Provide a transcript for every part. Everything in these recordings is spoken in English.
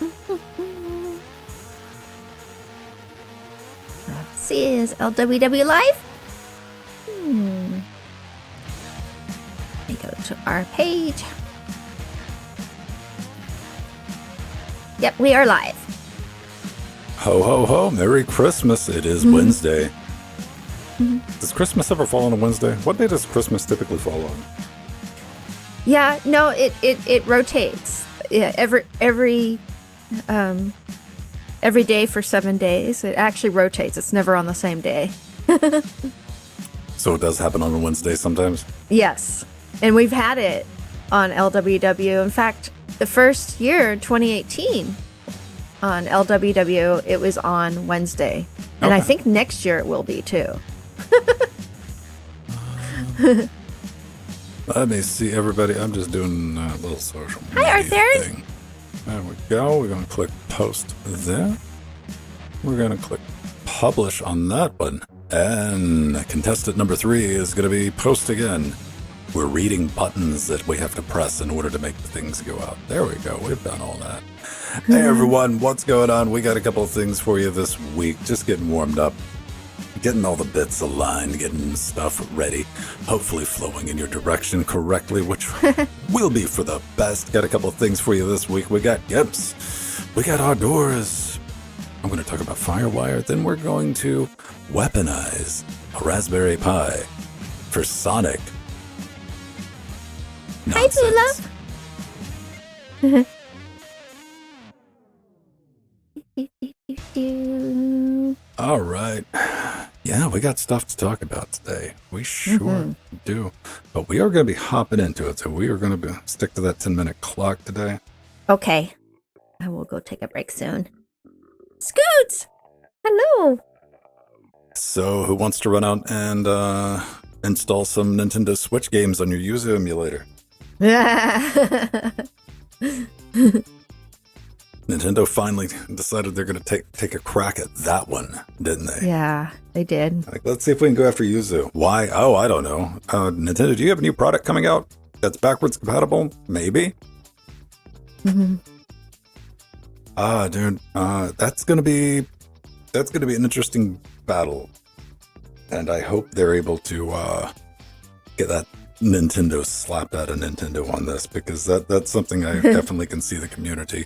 Let's see, is LWW live? Let me go to our page. Yep, we are live. Ho, ho, ho. Merry Christmas. It is Wednesday. Does Christmas ever fall on a Wednesday? What day does Christmas typically fall on? Yeah, no, it rotates. Yeah, every day for 7 days. It actually rotates. It's never on the same day. So it does happen on a Wednesday sometimes? Yes. And we've had it on LWW. In fact, the first year, 2018, on LWW, it was on Wednesday. And I think next year it will be too. Let me see, everybody. I'm just doing a little social media Hi, Arthur. thing. There we go. We're going to click post there. We're going to click publish on that one. And contestant number 3 is going to be post again. We're reading buttons that we have to press in order to make the things go out. There we go. We've done all that. Hey, everyone. What's going on? We got a couple of things for you this week. Just getting warmed up. Getting all the bits aligned, getting stuff ready, hopefully flowing in your direction correctly, which will be for the best. Got a couple of things for you this week. We got GIMPs. We got outdoors. I'm going to talk about FireWire. Then we're going to weaponize a Raspberry Pi for Sonic. Nonsense. Hi, Boo. All right. Yeah, we got stuff to talk about today. We sure do. But we are going to be hopping into it. So we are going to stick to that 10-minute clock today. Okay. I will go take a break soon. Scoots! Hello. So who wants to run out and install some Nintendo Switch games on your Yuzu emulator? Nintendo finally decided they're going to take a crack at that one, didn't they? Yeah, they did. Like, let's see if we can go after Yuzu. Why? Oh, I don't know. Nintendo, do you have a new product coming out that's backwards compatible? Maybe. Mm-hmm. Dude, that's gonna be an interesting battle, and I hope they're able to get that Nintendo slapped out of Nintendo on this, because that's something I definitely can see the community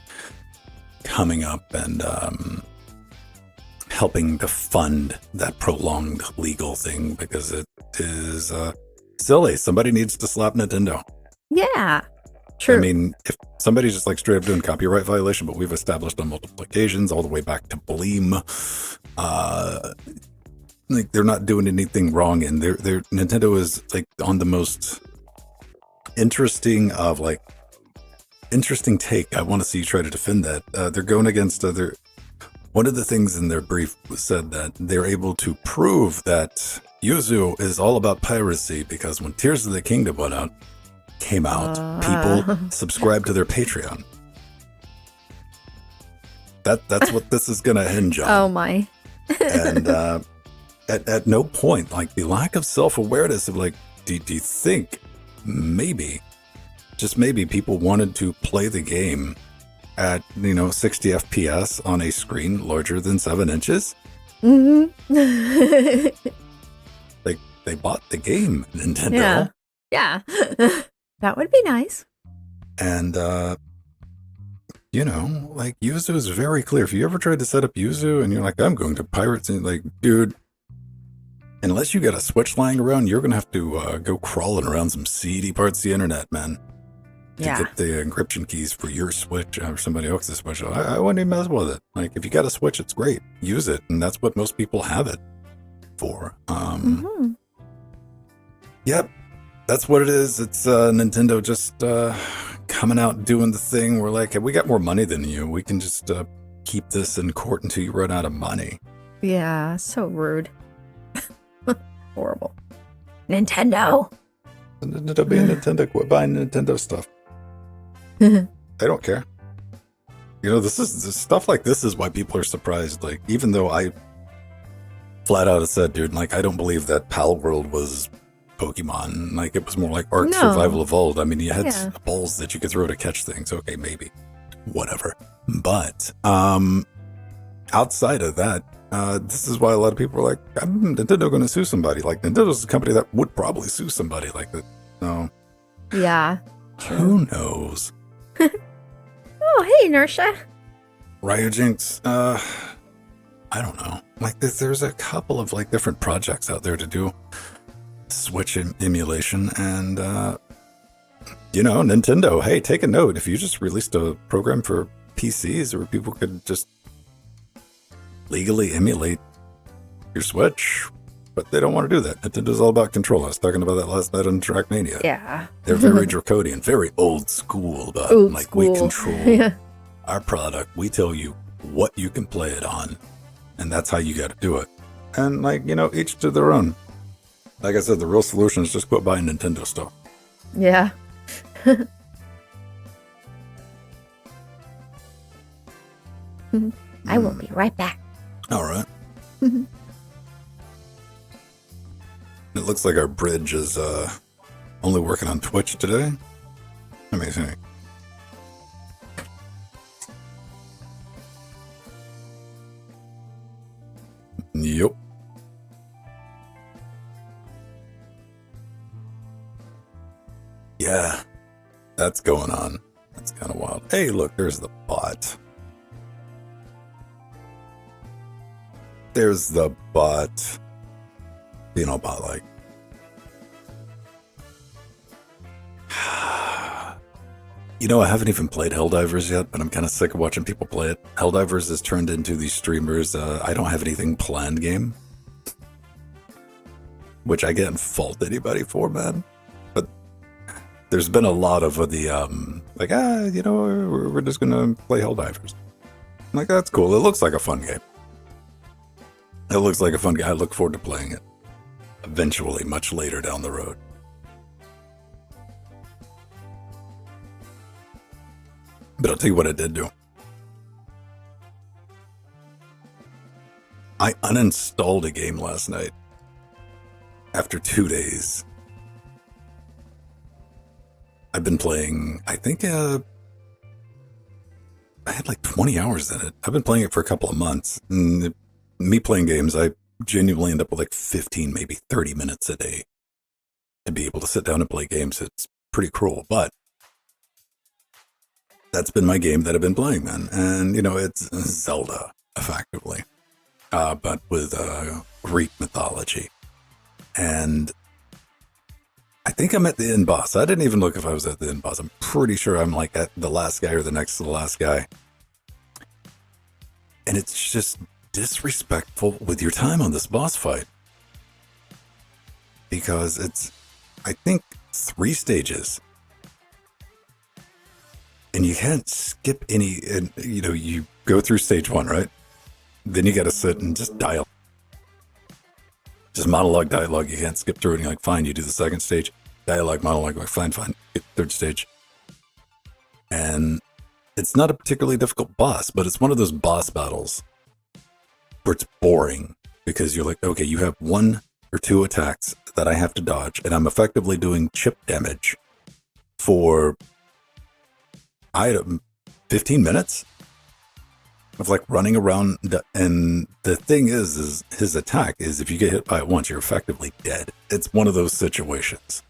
coming up and helping to fund that prolonged legal thing, because it is silly. Somebody needs to slap Nintendo. Yeah, true. I mean, if somebody's just like straight up doing copyright violation, but we've established on multiple occasions, all the way back to Bleem, like they're not doing anything wrong, and they're Nintendo is like on the most interesting take. I want to see you try to defend that. They're going against one of the things in their brief said that they're able to prove that Yuzu is all about piracy, because when Tears of the Kingdom came out, people subscribed to their Patreon. That's what this is going to hinge on. Oh my. And at no point, like, the lack of self-awareness of, like, do you think maybe, just maybe, people wanted to play the game at 60 FPS on a screen larger than 7 inches? Mm-hmm. They bought the game, Nintendo. Yeah. That would be nice. And like, Yuzu is very clear. If you ever tried to set up Yuzu and you're like, I'm going to pirate, and like, dude, unless you got a Switch lying around, you're gonna have to go crawling around some seedy parts of the internet, man, to get the encryption keys for your Switch or somebody else's Switch. I wouldn't even mess with it. Like, if you got a Switch, it's great. Use it, and that's what most people have it for. Yep, that's what it is. It's Nintendo just coming out doing the thing. We're like, hey, we got more money than you. We can just keep this in court until you run out of money. Yeah, so rude. Horrible. Nintendo. Nintendo being Nintendo, quit buying Nintendo stuff. They don't care. This stuff like this is why people are surprised. Like, even though I flat out have said, dude, like, I don't believe that Pal World was Pokemon. Like, it was more like Ark Survival Evolved. I mean, you had balls that you could throw to catch things. Okay, maybe. Whatever. But outside of that, this is why a lot of people are like, Nintendo going to sue somebody. Like, Nintendo's a company that would probably sue somebody like that. So, Yeah. who knows? Oh, hey, Inertia. Ryujinx, I don't know. Like, there's a couple of like different projects out there to do Switch emulation, and Nintendo. Hey, take a note. If you just released a program for PCs where people could just legally emulate your Switch, but they don't want to do that. Nintendo's all about control. I was talking about that last night on Trackmania. Yeah. They're very draconian, very old school about we control our product. We tell you what you can play it on, and that's how you got to do it. And each to their own. Like I said, the real solution is just quit buying Nintendo stuff. Yeah. I will be right back. All right. It looks like our bridge is only working on Twitch today. Let me see. Yep. Yeah, that's going on. That's kind of wild. Hey, look, there's the bot. There's the bot. Being all bot-like. I haven't even played Helldivers yet, but I'm kind of sick of watching people play it. Helldivers has turned into these streamers, I don't have anything planned game. Which I can't fault anybody for, man. But there's been a lot of the, we're just going to play Helldivers. I'm like, that's cool. It looks like a fun game. It looks like a fun game. I look forward to playing it. Eventually, much later down the road. But I'll tell you what I did do. I uninstalled a game last night. After 2 days. I've been playing, I think, I had like 20 hours in it. I've been playing it for a couple of months. And me playing games, I genuinely end up with like 15, maybe 30 minutes a day to be able to sit down and play games. It's pretty cruel, but that's been my game that I've been playing, man. And, it's Zelda, effectively, but with Greek mythology. And I think I'm at the end boss. I didn't even look if I was at the end boss. I'm pretty sure I'm like at the last guy or the next to the last guy. And it's just disrespectful with your time on this boss fight. Because it's, I think, 3 stages. And you can't skip any, and you go through stage 1, right? Then you got to sit and just dialogue. Just dialogue. You can't skip through it. And you're like, fine, you do the second stage. Monologue, like, fine. Get third stage. And it's not a particularly difficult boss, but it's one of those boss battles where it's boring because you're like, okay, you have 1 or 2 attacks that I have to dodge, and I'm effectively doing chip damage for 15 minutes of like running around. And the thing is his attack is if you get hit by it once, you're effectively dead. It's one of those situations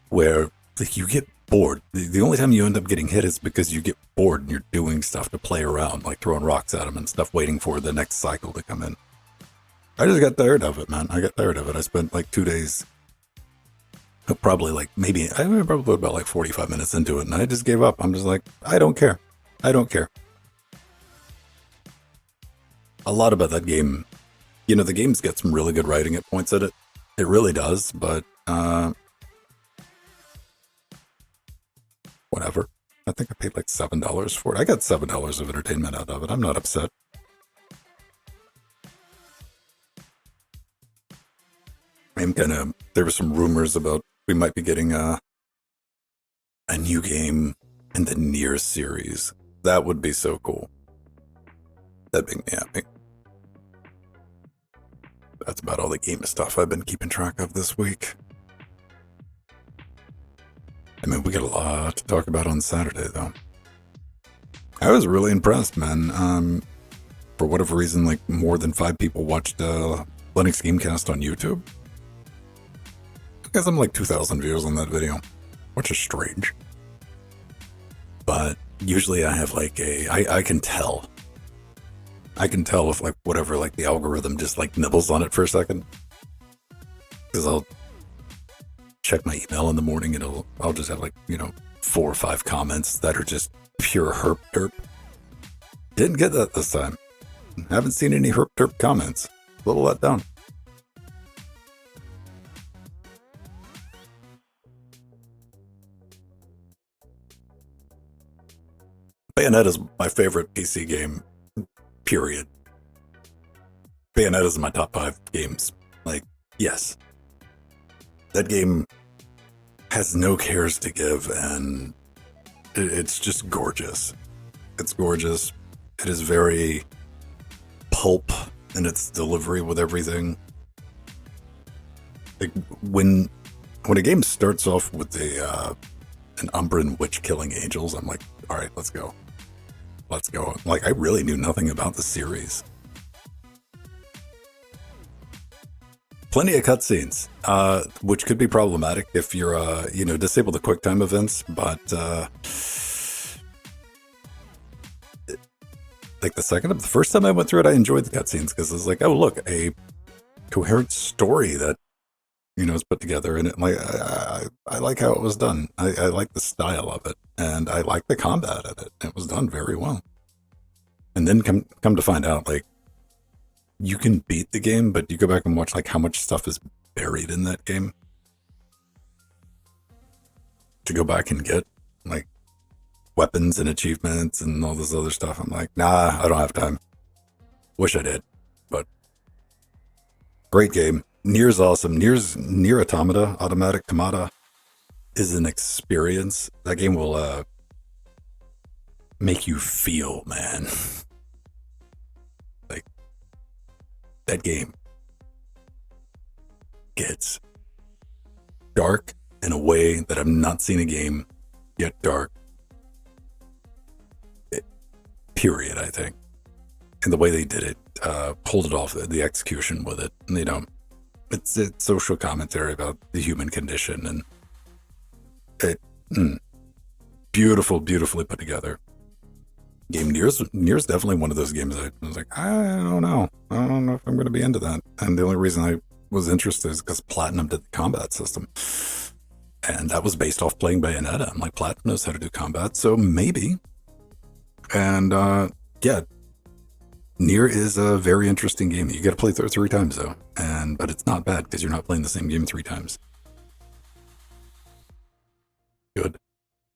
where like, you get bored. The only time you end up getting hit is because you get bored and you're doing stuff to play around, like throwing rocks at him and stuff, waiting for the next cycle to come in. I just got tired of it, man. I spent like 2 days, probably about like 45 minutes into it, and I just gave up. I'm just like, I don't care. A lot about that game, the game's got some really good writing at points at it. It really does, but whatever. I think I paid like $7 for it. I got $7 of entertainment out of it. I'm not upset. There were some rumors about we might be getting a new game in the Nier series. That would be so cool. That'd make me happy. That's about all the game stuff I've been keeping track of this week. I mean, we got a lot to talk about on Saturday, though. I was really impressed, man. For whatever reason, like more than 5 people watched Linux Gamecast on YouTube. I guess I'm like 2,000 views on that video, which is strange. But usually I have like I can tell. I can tell if like whatever, like the algorithm just like nibbles on it for a second. Because I'll check my email in the morning and I'll just have like, 4 or 5 comments that are just pure herp derp. Didn't get that this time. Haven't seen any herp derp comments. A little let down. Bayonetta is my favorite PC game, period. Bayonetta is in my top 5 games. Like, yes. That game has no cares to give, and it's just gorgeous. It's gorgeous. It is very pulp in its delivery with everything. Like when a game starts off with an Umbran witch killing angels, I'm like, all right, let's go. Let's go. Like, I really knew nothing about the series. Plenty of cutscenes, which could be problematic if you're, disable the QuickTime events, but, like the first time I went through it, I enjoyed the cutscenes because it was like, oh, look, a coherent story that, is put together, and it, like, I like how it was done. I like the style of it, and I like the combat of it. It was done very well. And then come to find out, like, you can beat the game, but you go back and watch like how much stuff is buried in that game to go back and get like weapons and achievements and all this other stuff. I'm like, nah, I don't have time. Wish I did, but great game. Nier's awesome. Nier Automata, Automatic Tomata is an experience. That game will make you feel, man. Like, that game gets dark in a way that I've not seen a game get dark. Period, I think. And the way they did it, pulled it off, the execution with it. It's social commentary about the human condition, and it beautifully put together. Game Nier's definitely one of those games I was like, I don't know if I'm going to be into that. And the only reason I was interested is because Platinum did the combat system, and that was based off playing Bayonetta. I'm like, Platinum knows how to do combat, so maybe. And yeah, Nier is a very interesting game. You got to play through it 3 times though, but it's not bad because you're not playing the same game 3 times. Good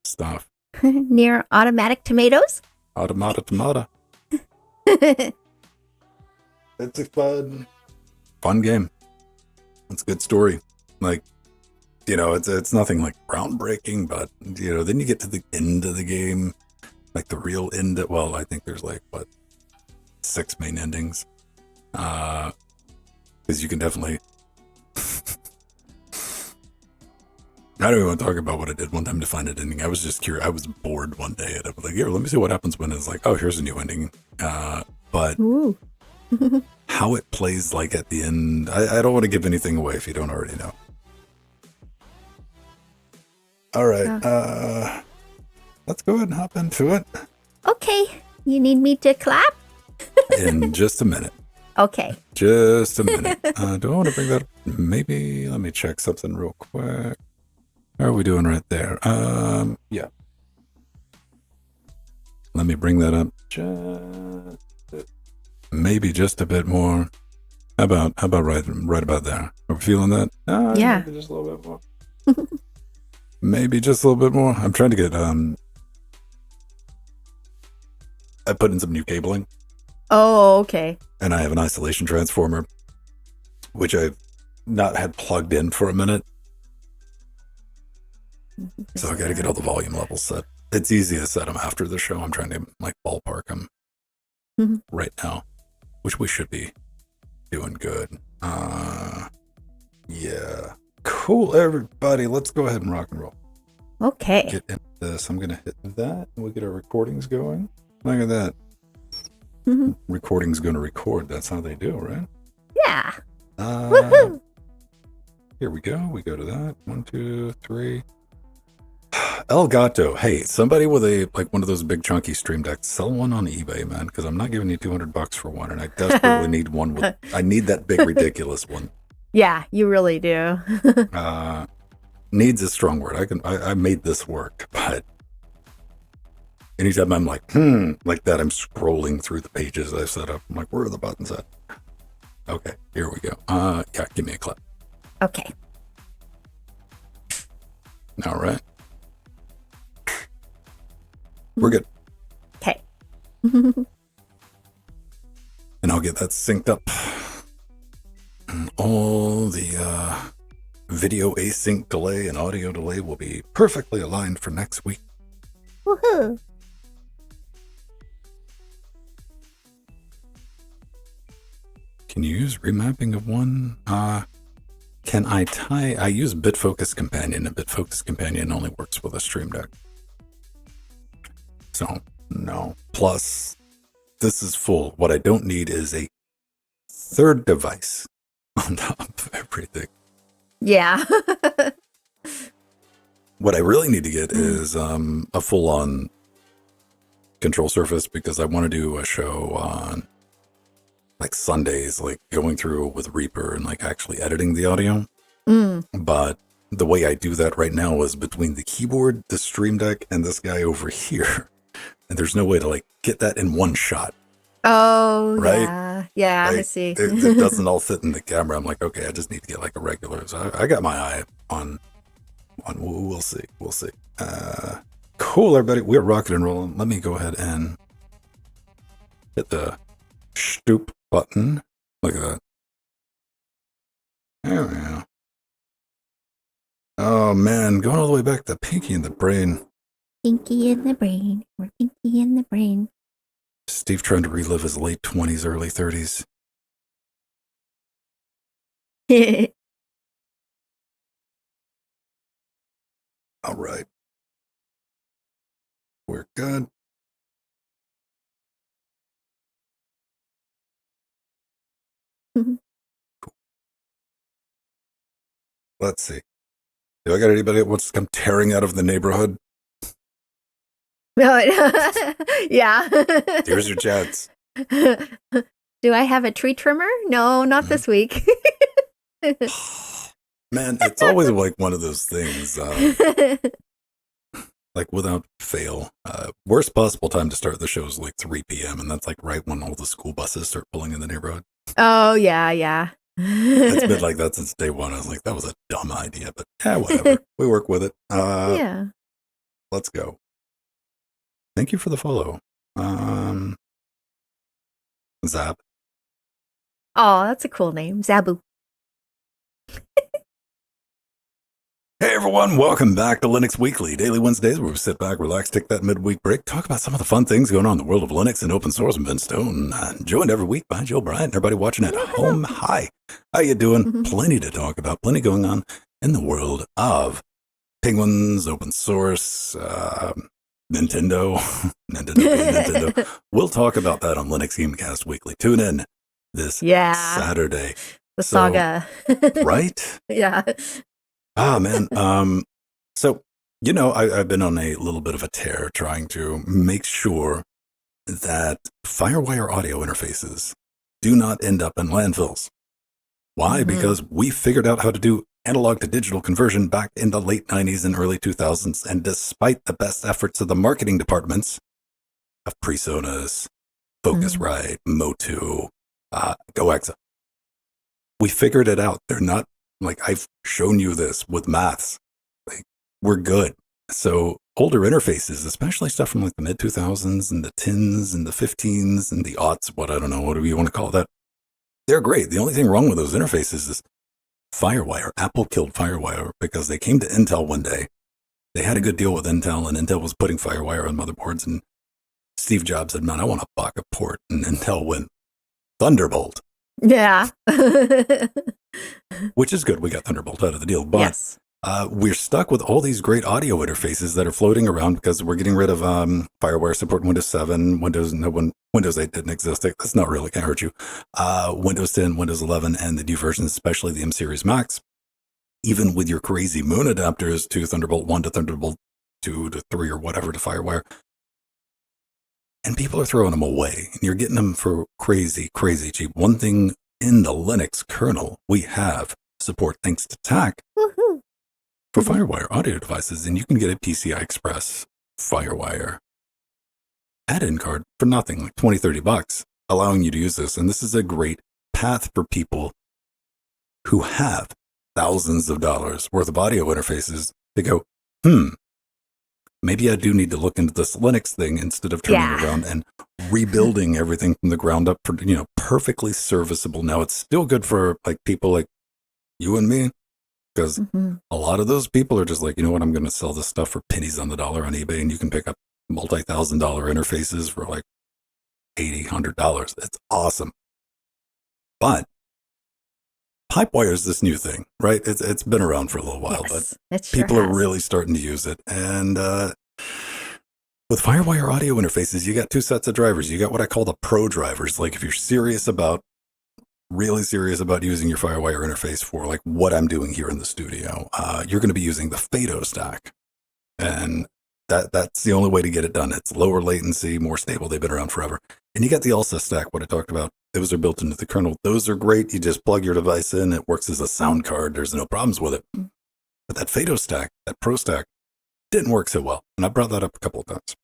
stuff. Nier Automatic Tomatoes. Automata Tomata. It's a fun game. It's a good story. Like, it's nothing like groundbreaking, but then you get to the end of the game, like the real end. Well, I think there's like 6 main endings. Because you can definitely. I don't even want to talk about what I did one time to find an ending. I was just curious. I was bored one day, and I was like, "Here, let me see what happens when it's like, oh, here's a new ending." But how it plays like at the end, I don't want to give anything away if you don't already know. All right, let's go ahead and hop into it. Okay, you need me to clap? In just a minute. Okay. Just a minute. Do I want to bring that up? Maybe let me check something real quick. How are we doing right there? Yeah. Let me bring that up maybe just a bit more. How about right about there? Are we feeling that? Yeah. Maybe just a little bit more. Maybe just a little bit more. I'm trying to get I put in some new cabling. Oh, okay. And I have an isolation transformer, which I've not had plugged in for a minute. So I got to get all the volume levels set. It's easy to set them after the show. I'm trying to like ballpark them right now, which we should be doing good. Yeah. Cool, everybody. Let's go ahead and rock and roll. Okay. Get into this. I'm going to hit that and we'll get our recordings going. Look at that. Mhm. Recording's going to record. That's how they do, right? Yeah. Uh, Woohoo! Here we go. We go to that. 1, 2, 3. Elgato. Hey, somebody with one of those big chunky stream decks, sell one on eBay, man, because I'm not giving you $200 for one, and I desperately need one with. I need that big ridiculous one. Yeah, you really do. Needs a strong word. I made this work, but anytime I'm like that, I'm scrolling through the pages I set up. I'm like, where are the buttons at? Okay, here we go. Yeah, give me a clap. Okay. All right. We're good. Okay. And I'll get that synced up. And all the video async delay and audio delay will be perfectly aligned for next week. Woohoo! Can you use remapping of one? Can I tie? I use Bitfocus Companion, and Bitfocus Companion only works with a Stream Deck. So, no. Plus, this is full. What I don't need is a third device on top of everything. Yeah. What I really need to get is a full-on control surface, because I want to do a show on like Sundays, like going through with Reaper and like actually editing the audio. But the way I do that right now is between the keyboard, the Stream Deck, and this guy over here. And there's no way to like get that in one shot. Oh, right? Yeah. Yeah, Like, I see. it doesn't all fit in the camera. I'm like, okay, I just need to get like a regular. So I got my eye on. We'll see. We'll see. Cool, everybody. We're rocking and rolling. Let me go ahead and hit the stoop button. Look at that. There we go. Oh man, going all the way back to Pinky in the Brain. Pinky in the brain. We're pinky in the brain. Steve trying to relive his late 20s, early 30s. All right. We're good. Cool. Let's see. Do I got anybody that wants to come tearing out of the neighborhood? Yeah. Here's your chance. Do I have a tree trimmer? No, not this week. Man, it's always like one of those things. Like without fail, worst possible time to start the show is like 3 p.m. and that's like right when all the school buses start pulling in the neighborhood. Oh, yeah. It's been like that since day one. I was like, that was a dumb idea, but yeah, whatever. We work with it. Yeah. Let's go. Thank you for the follow. Zap. Oh, that's a cool name. Zabu. Hey everyone, welcome back to Linux Weekly, daily Wednesdays where we sit back, relax, take that midweek break, talk about some of the fun things going on in the world of Linux and open source and Ben Stone. Joined every week by Joe Bryant. Everybody watching at home, hi. How you doing? Plenty to talk about, plenty going on in the world of penguins, open source, Nintendo. Nintendo. We'll talk about that on Linux Gamecast Weekly. Tune in this Saturday. The saga. Right? Yeah. Ah, man. So, you know, I've been on a little bit of a tear trying to make sure that FireWire audio interfaces do not end up in landfills. Why? Because we figured out how to do analog to digital conversion back in the late 90s and early 2000s. And despite the best efforts of the marketing departments of PreSonus, Focusrite, Motu, GoExa, we figured it out. They're not like, I've shown you this with maths. Like, we're good. So older interfaces, especially stuff from like the mid 2000s and the 10s and the 15s and the aughts, whatever you want to call that, they're great. The only thing wrong with those interfaces is FireWire. Apple killed FireWire because they came to Intel one day. They had a good deal with Intel, and Intel was putting FireWire on motherboards. And Steve Jobs said, man, I want a Baca port. And Intel went Thunderbolt. Yeah. Which is good. We got Thunderbolt out of the deal. But yes. We're stuck with all these great audio interfaces that are floating around because we're getting rid of FireWire support in Windows 7, Windows 8 didn't exist. That's not really going to hurt you. Windows 10, Windows 11, and the new versions, especially the M Series Max. Even with your crazy Moon adapters to Thunderbolt 1 to Thunderbolt 2 to 3 or whatever to FireWire. And people are throwing them away. And you're getting them for crazy, crazy cheap. One thing in the Linux kernel, we have support thanks to TAC. Woohoo. For FireWire audio devices, and you can get a PCI Express FireWire add-in card for nothing, like $20-$30, allowing you to use this. And this is a great path for people who have thousands of dollars worth of audio interfaces to go, maybe I do need to look into this Linux thing instead of turning around and rebuilding everything from the ground up for, perfectly serviceable. Now, it's still good for like people like you and me, because a lot of those people are just like, you know what, I'm going to sell this stuff for pennies on the dollar on eBay, and you can pick up multi-$1,000 interfaces for like $80, $100. It's awesome. But Pipewire is this new thing, right? It's been around for a little while, but people are really starting to use it. And with FireWire audio interfaces, you got two sets of drivers. You got what I call the pro drivers. Like if you're really serious about using your FireWire interface for like what I'm doing here in the studio, you're going to be using the FADO stack. And that's the only way to get it done. It's lower latency, more stable. They've been around forever. And you got the ALSA stack, what I talked about. Those are built into the kernel. Those are great. You just plug your device in. It works as a sound card. There's no problems with it. But that FADO stack, that Pro stack, didn't work so well. And I brought that up a couple of times.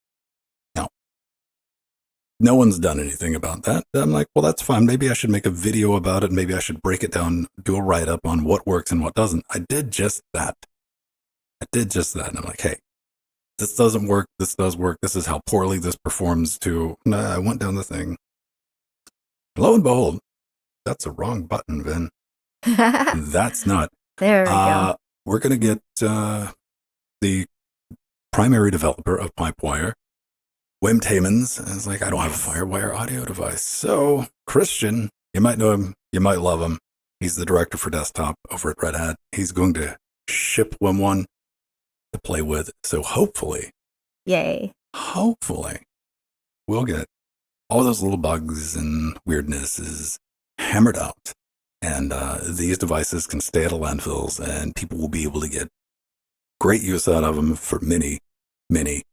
Now, no one's done anything about that. I'm like, well, that's fine. Maybe I should make a video about it. Maybe I should break it down, do a write-up on what works and what doesn't. I did just that. And I'm like, hey, this doesn't work. This does work. This is how poorly this performs too. I went down the thing. Lo and behold, that's a wrong button, Vin. That's not. There we go. We're going to get the primary developer of Pipewire, Wim Taemans, is like, I don't have a FireWire audio device. So, Christian, you might know him, you might love him. He's the director for desktop over at Red Hat. He's going to ship Wim one to play with. So hopefully, we'll get all those little bugs and weirdnesses hammered out. And these devices can stay at landfills, and people will be able to get great use out of them for many, many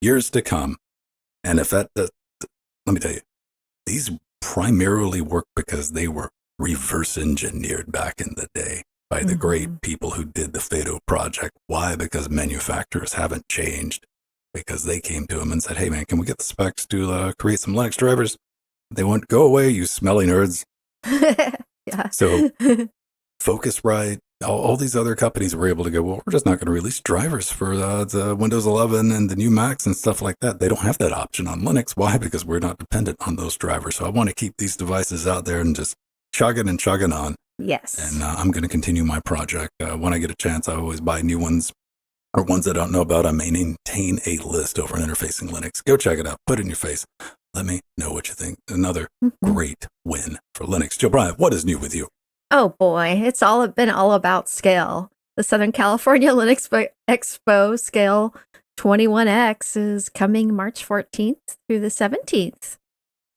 years to come. And if let me tell you, these primarily work because they were reverse engineered back in the day by the great people who did the FADO project. Why? Because manufacturers haven't changed. Because they came to them and said, hey man, can we get the specs to create some Linux drivers? They went, go away, you smelly nerds. Yeah. So Focusrite, all these other companies were able to go, well, we're just not going to release drivers for the Windows 11 and the new Macs and stuff like that. They don't have that option on Linux. Why? Because we're not dependent on those drivers. So I want to keep these devices out there and just chugging and chugging on. Yes. And I'm going to continue my project. When I get a chance, I always buy new ones or ones I don't know about. I maintain a list over on Interfacing Linux. Go check it out. Put it in your face. Let me know what you think. Another great win for Linux. Jill Bryant, what is new with you? Oh boy, it's been all about Scale. The Southern California Linux Expo Scale 21X is coming March 14th through the 17th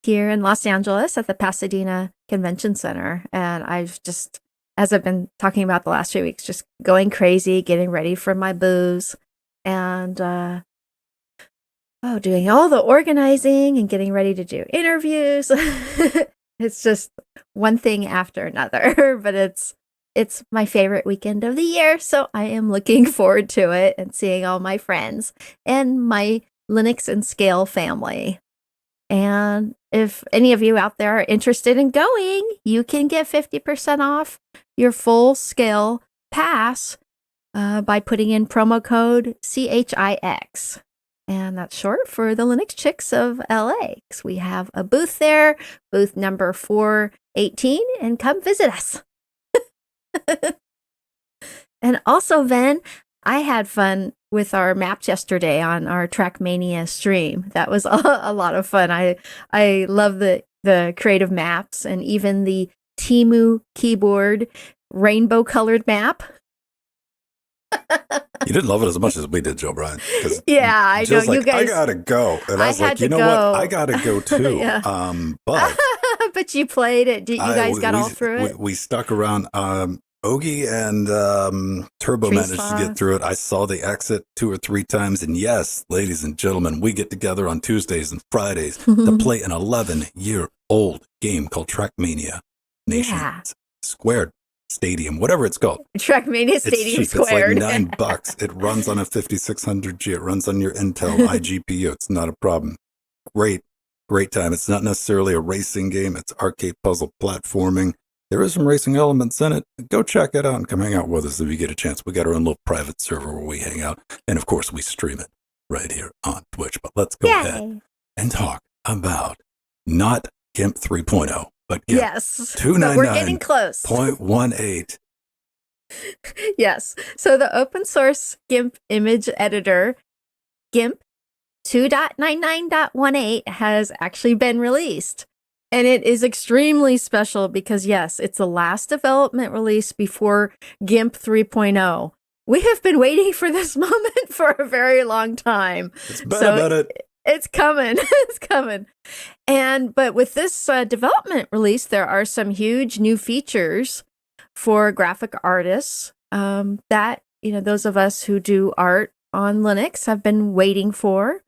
here in Los Angeles at the Pasadena Convention Center. And I've just, as I've been talking about the last few weeks, just going crazy, getting ready for my booze, and doing all the organizing and getting ready to do interviews. It's just one thing after another, but it's my favorite weekend of the year, so I am looking forward to it and seeing all my friends and my Linux and Scale family. And if any of you out there are interested in going, you can get 50% off your full Scale pass by putting in promo code CHIX. And that's short for the Linux Chicks of LA. So we have a booth there, booth number 418, and come visit us. And also, Ven, I had fun with our maps yesterday on our Trackmania stream. That was a lot of fun. I love the creative maps, and even the Temu keyboard rainbow colored map. You didn't love it as much as we did, Joe Brian. Yeah, I know. Jill's like, You guys, I gotta go, and I I was had like, to you know go. what? I gotta go too. Yeah. But But you played it. You guys got all through it? We stuck around. Ogie and Turbo Tree managed to get through it. I saw the exit 2 or 3 times. And yes, ladies and gentlemen, we get together on Tuesdays and Fridays to play an 11-year-old game called Trackmania Nations Squared Stadium, whatever it's called. Trackmania Stadium It's Squared. like $9. It runs on a 5600G. It runs on your Intel iGPU. It's not a problem. Great time. It's not necessarily a racing game. It's arcade puzzle platforming. There is some racing elements in it. Go check it out and come hang out with us if you get a chance. We got our own little private server where we hang out. And of course, we stream it right here on Twitch. But let's go ahead and talk about not GIMP 3.0, but GIMP Yes. 299. We're getting close. 0.18. Yes. So the open source GIMP image editor, GIMP 2.99.18, has actually been released. And it is extremely special because, yes, it's the last development release before GIMP 3.0. We have been waiting for this moment for a very long time. It's been a minute. It's coming. It's coming. But with this development release, there are some huge new features for graphic artists that, those of us who do art on Linux have been waiting for.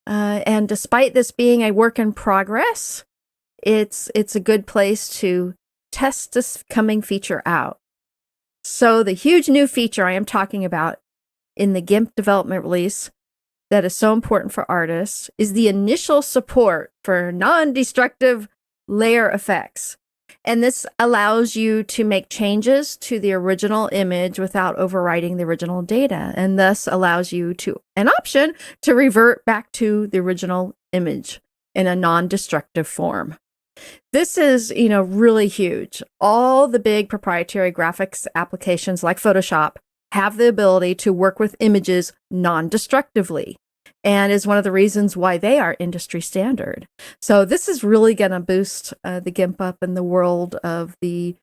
And despite this being a work in progress, it's a good place to test this coming feature out. So the huge new feature I am talking about in the GIMP development release that is so important for artists is the initial support for non-destructive layer effects. And this allows you to make changes to the original image without overwriting the original data, and thus allows you an option to revert back to the original image in a non-destructive form. This is, really huge. All the big proprietary graphics applications like Photoshop have the ability to work with images non-destructively, and is one of the reasons why they are industry standard. So this is really going to boost the GIMP up in the world of the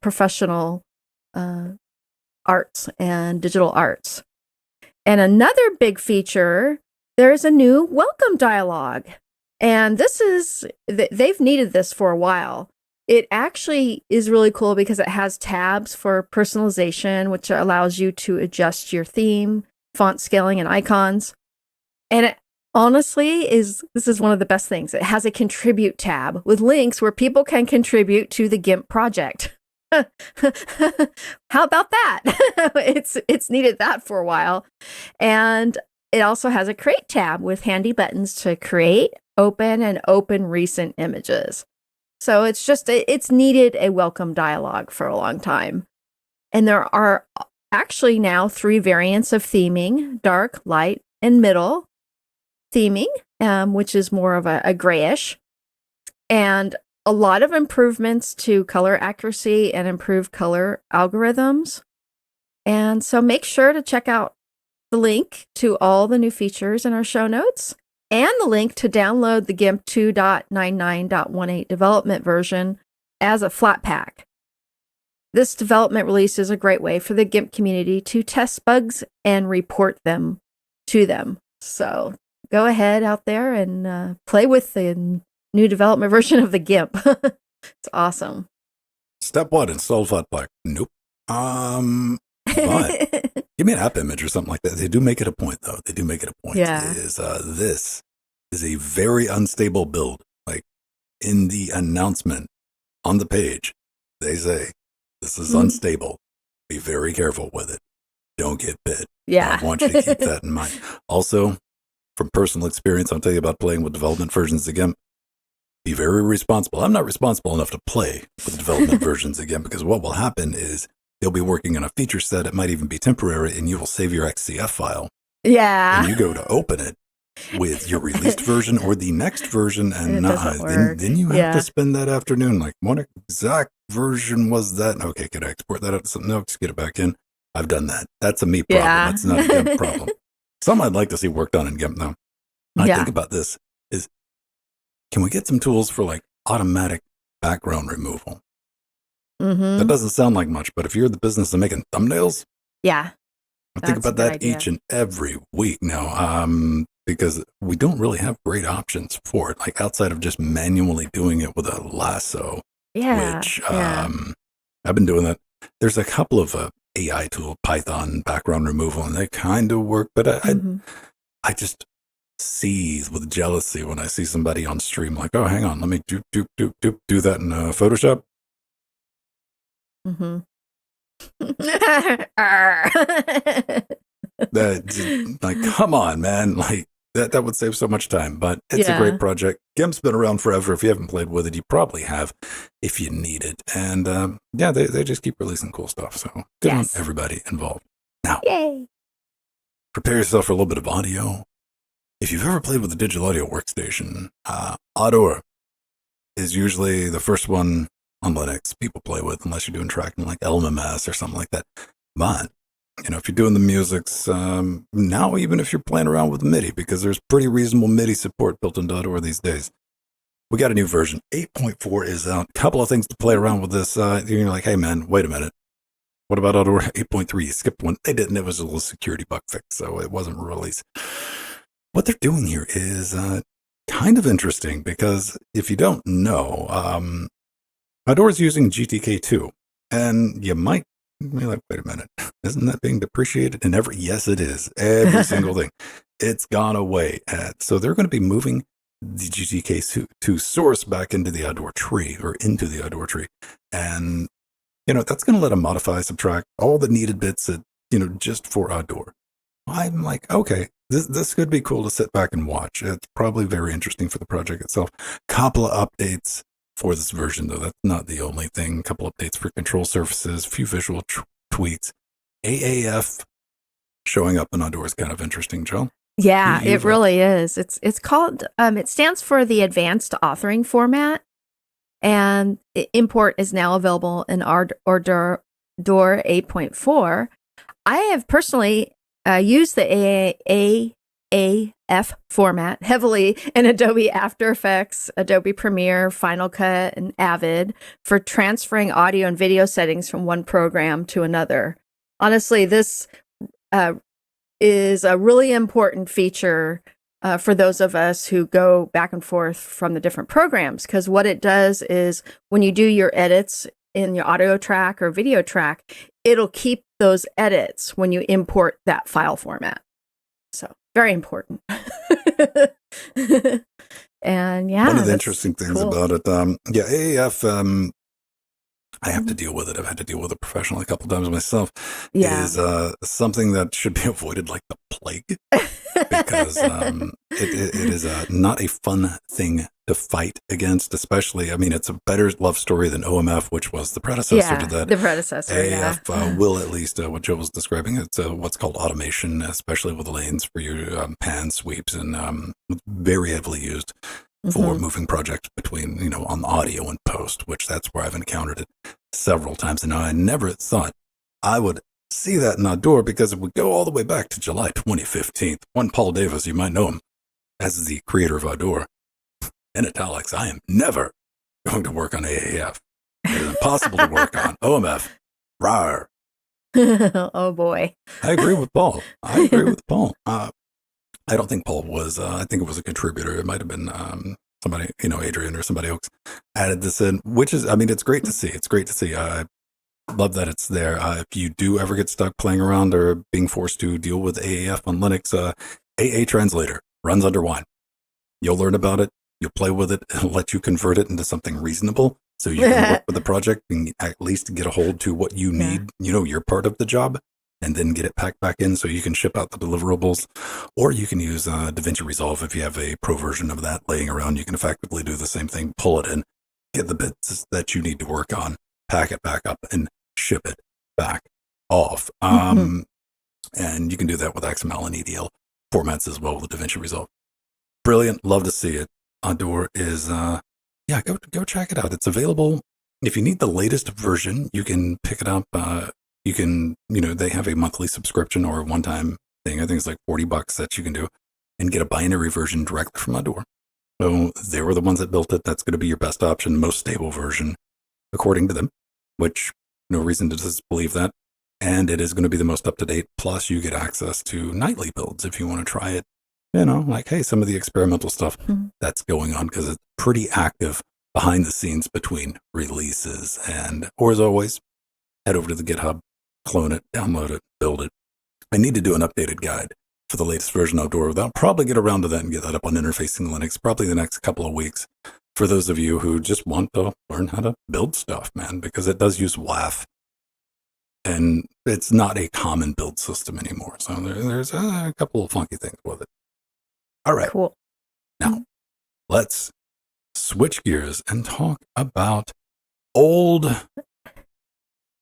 professional arts and digital arts. And another big feature, there's a new welcome dialog. And they've needed this for a while. It actually is really cool because it has tabs for personalization, which allows you to adjust your theme, font scaling, and icons. And it honestly this is one of the best things. It has a contribute tab with links where people can contribute to the GIMP project. How about that? It's needed that for a while. And it also has a create tab with handy buttons to create, open, and open recent images. So it's needed a welcome dialog for a long time. And there are actually now 3 variants of theming: dark, light, and middle theming, which is more of a grayish, and a lot of improvements to color accuracy and improved color algorithms. And so make sure to check out the link to all the new features in our show notes, and the link to download the GIMP 2.99.18 development version as a flat pack. This development release is a great way for the GIMP community to test bugs and report them to them. So go ahead out there and play with the new development version of the GIMP. It's awesome. Step 1, install Flatpak. Nope. But give me an app image or something like that. They do make it a point, though. They do make it a point. Yeah. This is a very unstable build. Like in the announcement on the page, they say, this is unstable. Be very careful with it. Don't get bit. Yeah. I want you to keep that in mind. Also, from personal experience, I'll tell you about playing with development versions again. Be very responsible. I'm not responsible enough to play with development versions again, because what will happen is you'll be working on a feature set. It might even be temporary, and you will save your XCF file. Yeah. And you go to open it with your released version or the next version, and then you have to spend that afternoon like, what exact version was that? Okay, could I export that out to something else? Get it back in. I've done that. That's a me problem. Yeah. That's not a GIMP problem. Something I'd like to see worked on in GIMP, though. I think about this is, can we get some tools for like automatic background removal? That doesn't sound like much, but if you're in the business of making thumbnails, yeah, I think That's a about good that idea. each and every week now, because we don't really have great options for it, like outside of just manually doing it with a lasso, Yeah, which yeah. I've been doing that. There's a couple of AI tool, Python background removal, and they kind of work, but Hmm. I just seethe with jealousy when I see somebody on stream like, oh, hang on, let me do that in Photoshop. Hmm. Like, come on, man, like that would save so much time. But it's a great Yeah. project. GIMP's been around forever. If you haven't played with it, you probably have if you need it. And yeah, they just keep releasing cool stuff. So good on Yes. everybody involved. Now, Yay. prepare yourself for a little bit of audio. If you've ever played with a digital audio workstation, Audor is usually the first one on Linux people play with, unless you're doing tracking like LMMS or something like that. But if you're doing the musics, now even if you're playing around with MIDI, because there's pretty reasonable MIDI support built into Audor these days. We got a new version. 8.4 is out. A couple of things to play around with this. You're like, hey man, wait a minute. What about Audor 8.3? You skipped one. They didn't. It was a little security bug fix, so it wasn't released. What they're doing here is kind of interesting because if you don't know, Audor is using GTK2, and you might be like, wait a minute, isn't that being depreciated? And yes, it is. Every single thing. It's gone away. So they're going to be moving the GTK2 source back into the Audor tree or into the Audor tree. And, that's going to let them modify, subtract all the needed bits that, just for Audor. I'm like, okay, this could be cool to sit back and watch. It's probably very interesting for the project itself. Couple of updates for this version, though. That's not the only thing. Couple updates for control surfaces, a few visual tweaks. AAF showing up in Audor is kind of interesting, Joe. Yeah, it You've really is. It's called it stands for the Advanced Authoring Format, and import is now available in Audor 8.4. I have personally used the AAF format heavily in Adobe After Effects, Adobe Premiere, Final Cut, and Avid for transferring audio and video settings from one program to another. Honestly, this is a really important feature for those of us who go back and forth from the different programs, because what it does is when you do your edits in your audio track or video track, it'll keep those edits when you import that file format. So very important. And yeah, one of the that's interesting things cool. about it, AAF, I have to deal with it. I've had to deal with it professionally a couple times myself. Yeah. Is something that should be avoided like the plague, because it is not a fun thing to fight against. Especially, I mean, it's a better love story than OMF, which was the predecessor to that. The predecessor. AAF will, at least what Joe was describing, it's what's called automation, especially with lanes for your pan sweeps, and very heavily used for moving projects between, on audio and post, which that's where I've encountered it several times. And I never thought I would see that in Audor, because it would go all the way back to July 2015. One Paul Davis, you might know him as the creator of Audor, in italics, I am never going to work on AAF. It is impossible to work on OMF. Rawr. Oh boy. I agree with Paul. I don't think Paul was, I think it was a contributor. It might have been somebody, Adrian or somebody else added this in, which is, I mean, it's great to see. It's great to see. I love that it's there. If you do ever get stuck playing around or being forced to deal with AAF on Linux, AA Translator runs under Wine. You'll learn about it. You'll play with it. It'll let you convert it into something reasonable, so you can work with the project and at least get a hold to what you need, your part of the job, and then get it packed back in so you can ship out the deliverables. Or you can use DaVinci Resolve if you have a pro version of that laying around. You can effectively do the same thing, pull it in, get the bits that you need to work on, pack it back up, and ship it back off. And you can do that with XML and EDL formats as well with DaVinci Resolve. Brilliant. Love to see it. Audor is, go check it out. It's available. If you need the latest version, you can pick it up. You can, they have a monthly subscription or a one-time thing. I think it's like $40 that you can do and get a binary version directly from Audor. So they were the ones that built it. That's going to be your best option, most stable version, according to them, which no reason to disbelieve that. And it is going to be the most up-to-date. Plus, you get access to nightly builds if you want to try it. You know, like, hey, some of the experimental stuff that's going on, because it's pretty active behind the scenes between releases. And, or as always, head over to the GitHub, clone it, download it, build it. I need to do an updated guide for the latest version of Dora. I'll probably get around to that and get that up on Interfacing Linux probably the next couple of weeks for those of you who just want to learn how to build stuff, man, because it does use WAF. And it's not a common build system anymore. So there's a couple of funky things with it. All right. Cool. Now, let's switch gears and talk about old,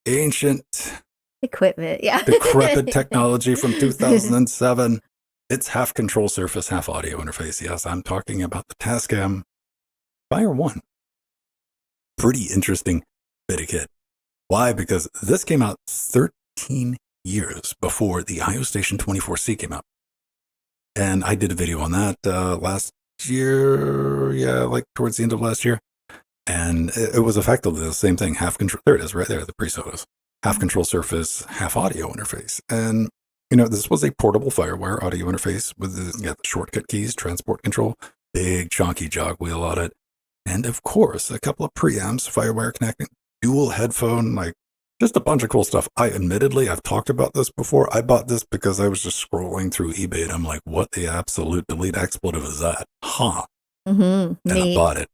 ancient, equipment. Yeah. decrepit technology from 2007. It's half control surface, half audio interface. Yes, I'm talking about the Tascam Fire One. Pretty interesting bit of kit. Why? Because this came out 13 years before the iOStation 24C came out. And I did a video on that last year, like towards the end of last year. And it was effectively the same thing, half control. There it is, right there, the pre-sodas. Half control surface, half audio interface. And, you know, this was a portable FireWire audio interface with the shortcut keys, transport control, big chunky jog wheel on it. And of course, a couple of preamps, FireWire connecting, dual headphone, like just a bunch of cool stuff. I've talked about this before. I bought this because I was just scrolling through eBay and I'm like, what the absolute delete expletive is that? Huh. And I bought it.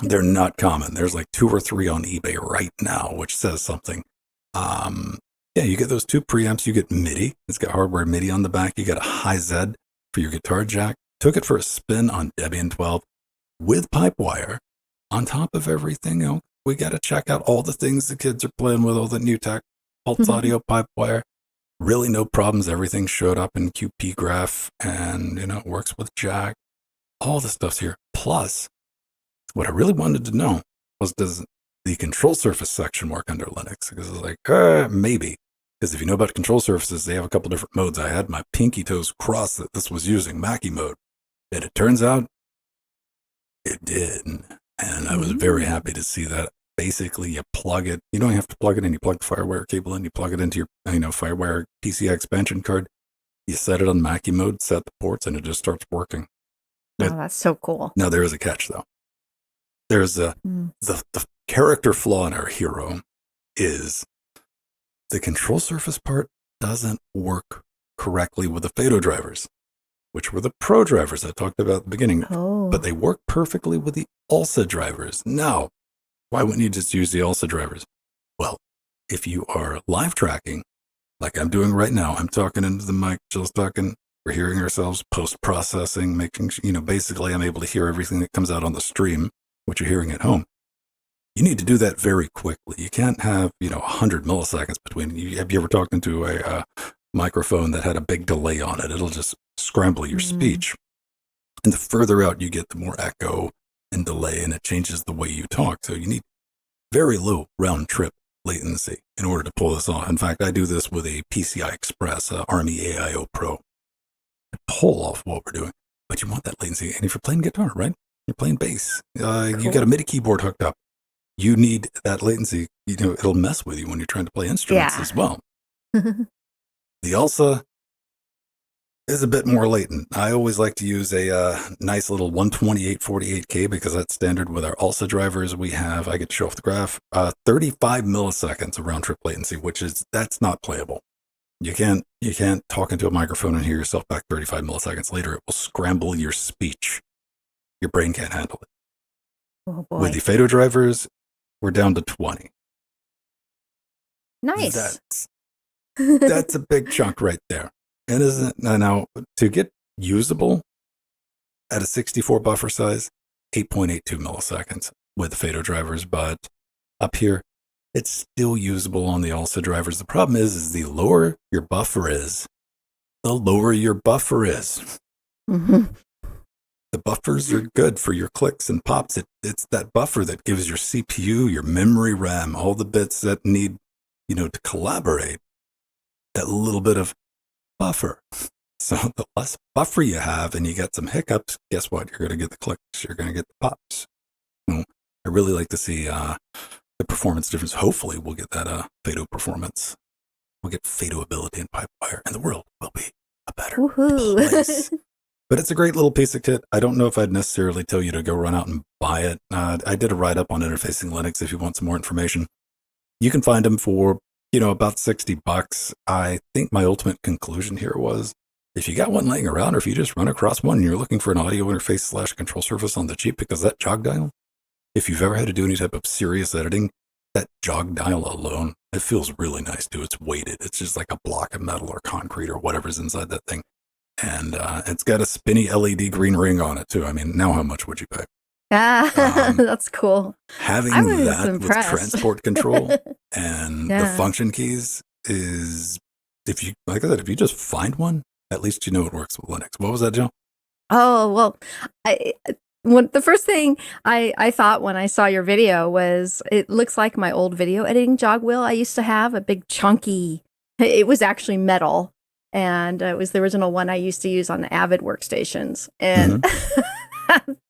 They're not common. There's like 2 or 3 on eBay right now, which says something. Yeah, you get those 2 preamps. You get MIDI. It's got hardware MIDI on the back. You got a Hi-Z for your guitar jack. Took it for a spin on Debian 12 with Pipewire. On top of everything else, we got to check out all the things the kids are playing with, all the new tech, Pulse Audio, Pipewire. Really no problems. Everything showed up in QP Graph and, you know, it works with jack. All the stuff's here. Plus, what I really wanted to know was, does the control surface section work under Linux? Because it's like, maybe. Because if you know about control surfaces, they have a couple different modes. I had my pinky toes crossed that this was using Mackie mode. And it turns out it did. And I was very happy to see that. Basically, you plug it. You don't have to plug it in. You plug the FireWire cable in. You plug it into your, FireWire PCI expansion card. You set it on Mackie mode, set the ports, and it just starts working. Oh, that's so cool. Now, there is a catch, though. There's the character flaw in our hero is the control surface part doesn't work correctly with the FADO drivers, which were the pro drivers I talked about at the beginning. Oh. But they work perfectly with the ALSA drivers. Now, why wouldn't you just use the ALSA drivers? Well, if you are live tracking, like I'm doing right now, I'm talking into the mic, Jill's talking, we're hearing ourselves, post-processing, making, basically I'm able to hear everything that comes out on the stream, what you're hearing at home. You need to do that very quickly. You can't have, 100 milliseconds between. Have you ever talked into a microphone that had a big delay on it? It'll just scramble your speech. And the further out you get, the more echo and delay, and it changes the way you talk. So you need very low round trip latency in order to pull this off. In fact, I do this with a PCI Express Army AIO Pro to pull off what we're doing. But you want that latency. And if you're playing guitar, right? You're playing bass. Cool. You got a MIDI keyboard hooked up. You need that latency. It'll mess with you when you're trying to play instruments as well. The ALSA is a bit more latent. I always like to use a nice little 12848K because that's standard with our ALSA drivers. I get to show off the graph, 35 milliseconds of round trip latency, that's not playable. You can't talk into a microphone and hear yourself back 35 milliseconds later. It will scramble your speech. Your brain can't handle it. Oh boy. With the FADO drivers, we're down to 20. Nice. That's a big chunk right there. And isn't now to get usable at a 64 buffer size, 8.82 milliseconds with the FADO drivers, but up here, it's still usable on the ALSA drivers. The problem is the lower your buffer is, the lower your buffer is. The buffers are good for your clicks and pops. It's that buffer that gives your CPU, your memory RAM, all the bits that need, to collaborate. That little bit of buffer. So the less buffer you have and you get some hiccups, guess what? You're going to get the clicks. You're going to get the pops. I really like to see the performance difference. Hopefully we'll get that FADO performance We'll get fadeability and pipe wire, and the world will be a better Woohoo. place. But it's a great little piece of kit. I don't know if I'd necessarily tell you to go run out and buy it. I did a write-up on Interfacing Linux if you want some more information. You can find them for, about $60. I think my ultimate conclusion here was, if you got one laying around, or if you just run across one and you're looking for an audio interface / control surface on the cheap, because that jog dial, if you've ever had to do any type of serious editing, that jog dial alone, it feels really nice too. It's weighted. It's just like a block of metal or concrete or whatever's inside that thing. And it's got a spinny LED green ring on it too. I mean, now how much would you pay? That's cool. Having that with transport control and the function keys is, if you, like I said, if you just find one, at least you know it works with Linux. What was that, Jill? Oh, well, the first thing I thought when I saw your video was, it looks like my old video editing jog wheel I used to have, a big chunky, it was actually metal. And it was the original one I used to use on the Avid workstations. And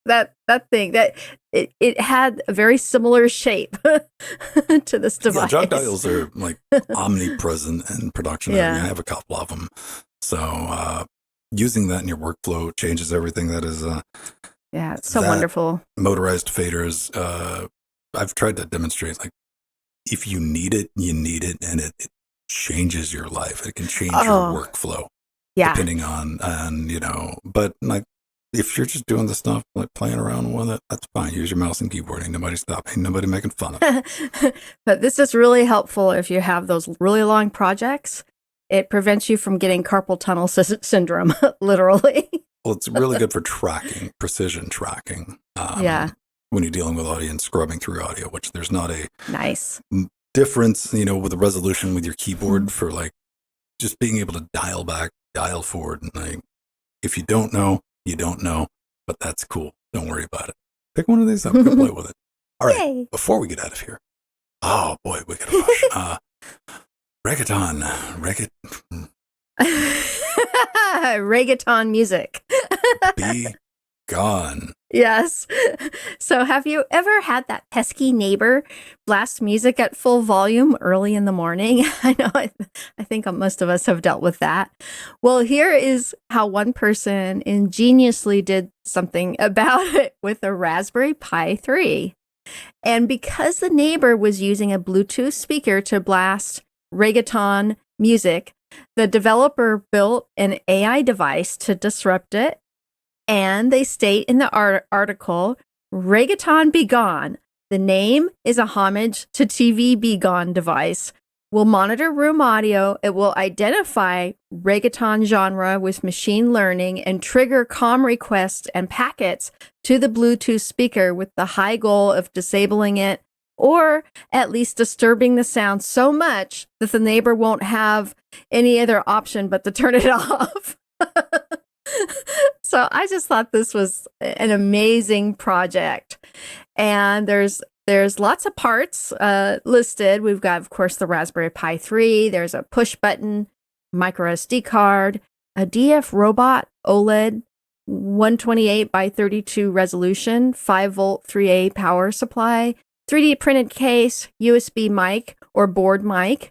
that thing, that it had a very similar shape to this device. Yeah, jog dials are like omnipresent in production. I mean, I have a couple of them. So using that in your workflow changes everything. That is it's so wonderful. Motorized faders. I've tried to demonstrate, like, if you need it, you need it, and it changes your life. It can change your workflow, depending on, but like, if you're just doing the stuff, like playing around with it, that's fine. Use your mouse and keyboard. Ain't nobody stopping. Ain't nobody making fun of it. But this is really helpful if you have those really long projects. It prevents you from getting carpal tunnel syndrome, literally. Well, it's really good for tracking, precision tracking. When you're dealing with audio and scrubbing through audio, which there's not a nice difference, with the resolution with your keyboard for like just being able to dial back, dial forward. And like, if you don't know, you don't know, but that's cool. Don't worry about it. Pick one of these up and play with it. All right. Yay. Before we get out of here, oh boy, we gotta rush. Reggaeton music. Be gone. Yes. So have you ever had that pesky neighbor blast music at full volume early in the morning? I know, I think most of us have dealt with that. Well, here is how one person ingeniously did something about it with a Raspberry Pi 3. And because the neighbor was using a Bluetooth speaker to blast reggaeton music, the developer built an AI device to disrupt it. And they state in the article, Reggaeton Be Gone. The name is a homage to TV Be Gone device. Will monitor room audio. It will identify reggaeton genre with machine learning and trigger comm requests and packets to the Bluetooth speaker with the high goal of disabling it, or at least disturbing the sound so much that the neighbor won't have any other option but to turn it off. So I just thought this was an amazing project. And there's lots of parts listed. We've got, of course, the Raspberry Pi 3. There's a push button, micro SD card, a DF Robot OLED, 128 by 32 resolution, 5-volt 3A power supply, 3D printed case, USB mic or board mic.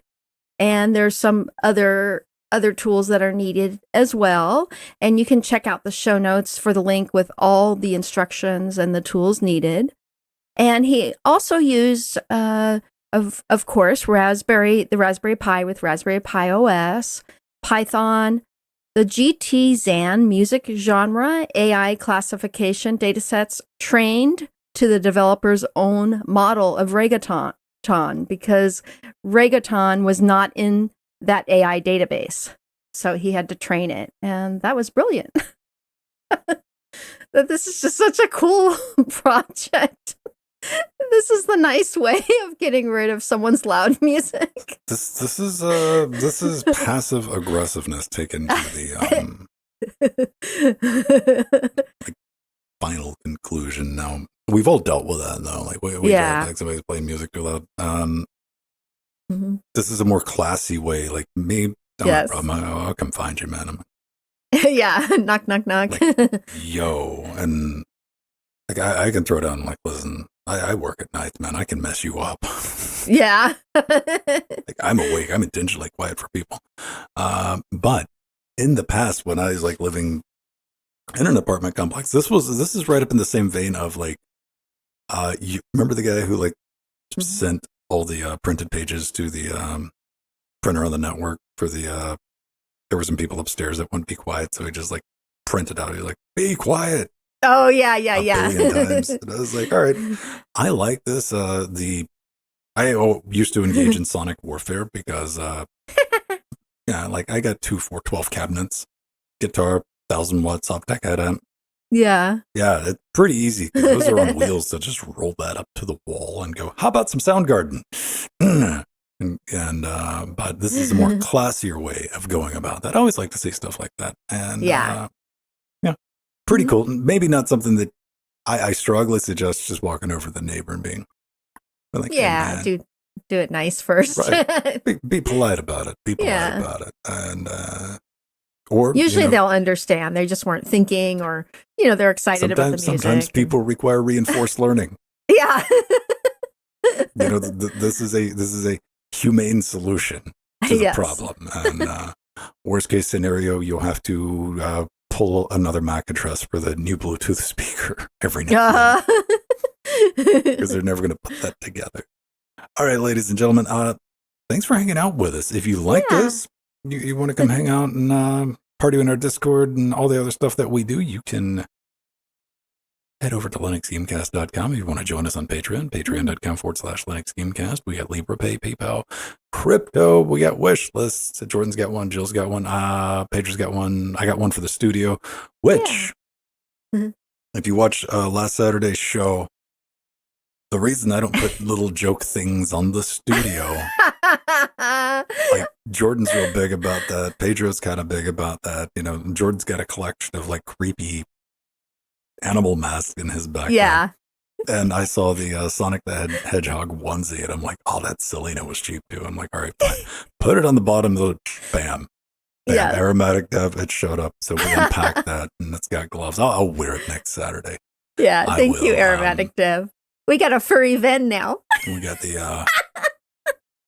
And there's some other tools that are needed as well. And you can check out the show notes for the link with all the instructions and the tools needed. And he also used, of course, the Raspberry Pi with Raspberry Pi OS, Python, the GT-Zan music genre AI classification datasets trained to the developer's own model of reggaeton, because reggaeton was not in that AI database. So he had to train it. And that was brilliant. This is just such a cool project. This is the nice way of getting rid of someone's loud music. This is passive aggressiveness taken to the final conclusion. Now, we've all dealt with that though. Like we like somebody's playing music too loud. This is a more classy way. Like me, don't have a problem. I'll come find you, man. Yeah, knock, knock, knock. Like, yo, and like I can throw down. Like, listen, I work at night, man. I can mess you up. Yeah. Like, I'm awake. I'm intentionally quiet for people. But in the past, when I was like living in an apartment complex, this is right up in the same vein of like, you remember the guy who like sent all the printed pages to the printer on the network for the there were some people upstairs that wouldn't be quiet, so he just like printed out. He's like, "Be quiet." Oh yeah, yeah, a yeah. billion times. And I was like, all right, I like this. I used to engage in sonic warfare because, yeah, like I got 2 412 cabinets, guitar, 1,000-watt soft tech head amp. Yeah. Yeah, it's pretty easy. Those are on wheels, so just roll that up to the wall and go, how about some Soundgarden? But this is a more classier way of going about that. I always like to see stuff like that. And Yeah. yeah, pretty cool. Maybe not something that I strongly suggest just walking over to the neighbor and being like, Yeah, hey, do it nice first. right. Be polite about it. Be polite about it. And or usually they'll understand. They just weren't thinking, or they're excited about the music. Sometimes people require reinforced learning. Yeah. This is a humane solution to the problem. And worst case scenario, you'll have to pull another MAC address for the new Bluetooth speaker every now and then, because they're never going to put that together. All right, ladies and gentlemen, thanks for hanging out with us. If you like this, you want to come hang out and party in our Discord and all the other stuff that we do, you can head over to linuxgamecast.com if you want to join us on Patreon, patreon.com/linuxgamecast. We got LibrePay, PayPal, crypto. We got wish lists. Jordan's got one. Jill's got one. Pedro's got one. I got one for the studio, which, if you watch last Saturday's show, the reason I don't put little joke things on the studio, like Jordan's real big about that. Pedro's kind of big about that. Jordan's got a collection of like creepy animal masks in his background. Yeah. And I saw the Sonic the Hedgehog onesie, and I'm like, oh, that's silly, and it was cheap too. I'm like, all right, fine. Put it on the bottom of the bam. Yeah. Aromatic Dev, it showed up. So we unpacked that, and it's got gloves. I'll wear it next Saturday. Yeah, thank you, Aromatic Dev. We got a furry Ven now. We got the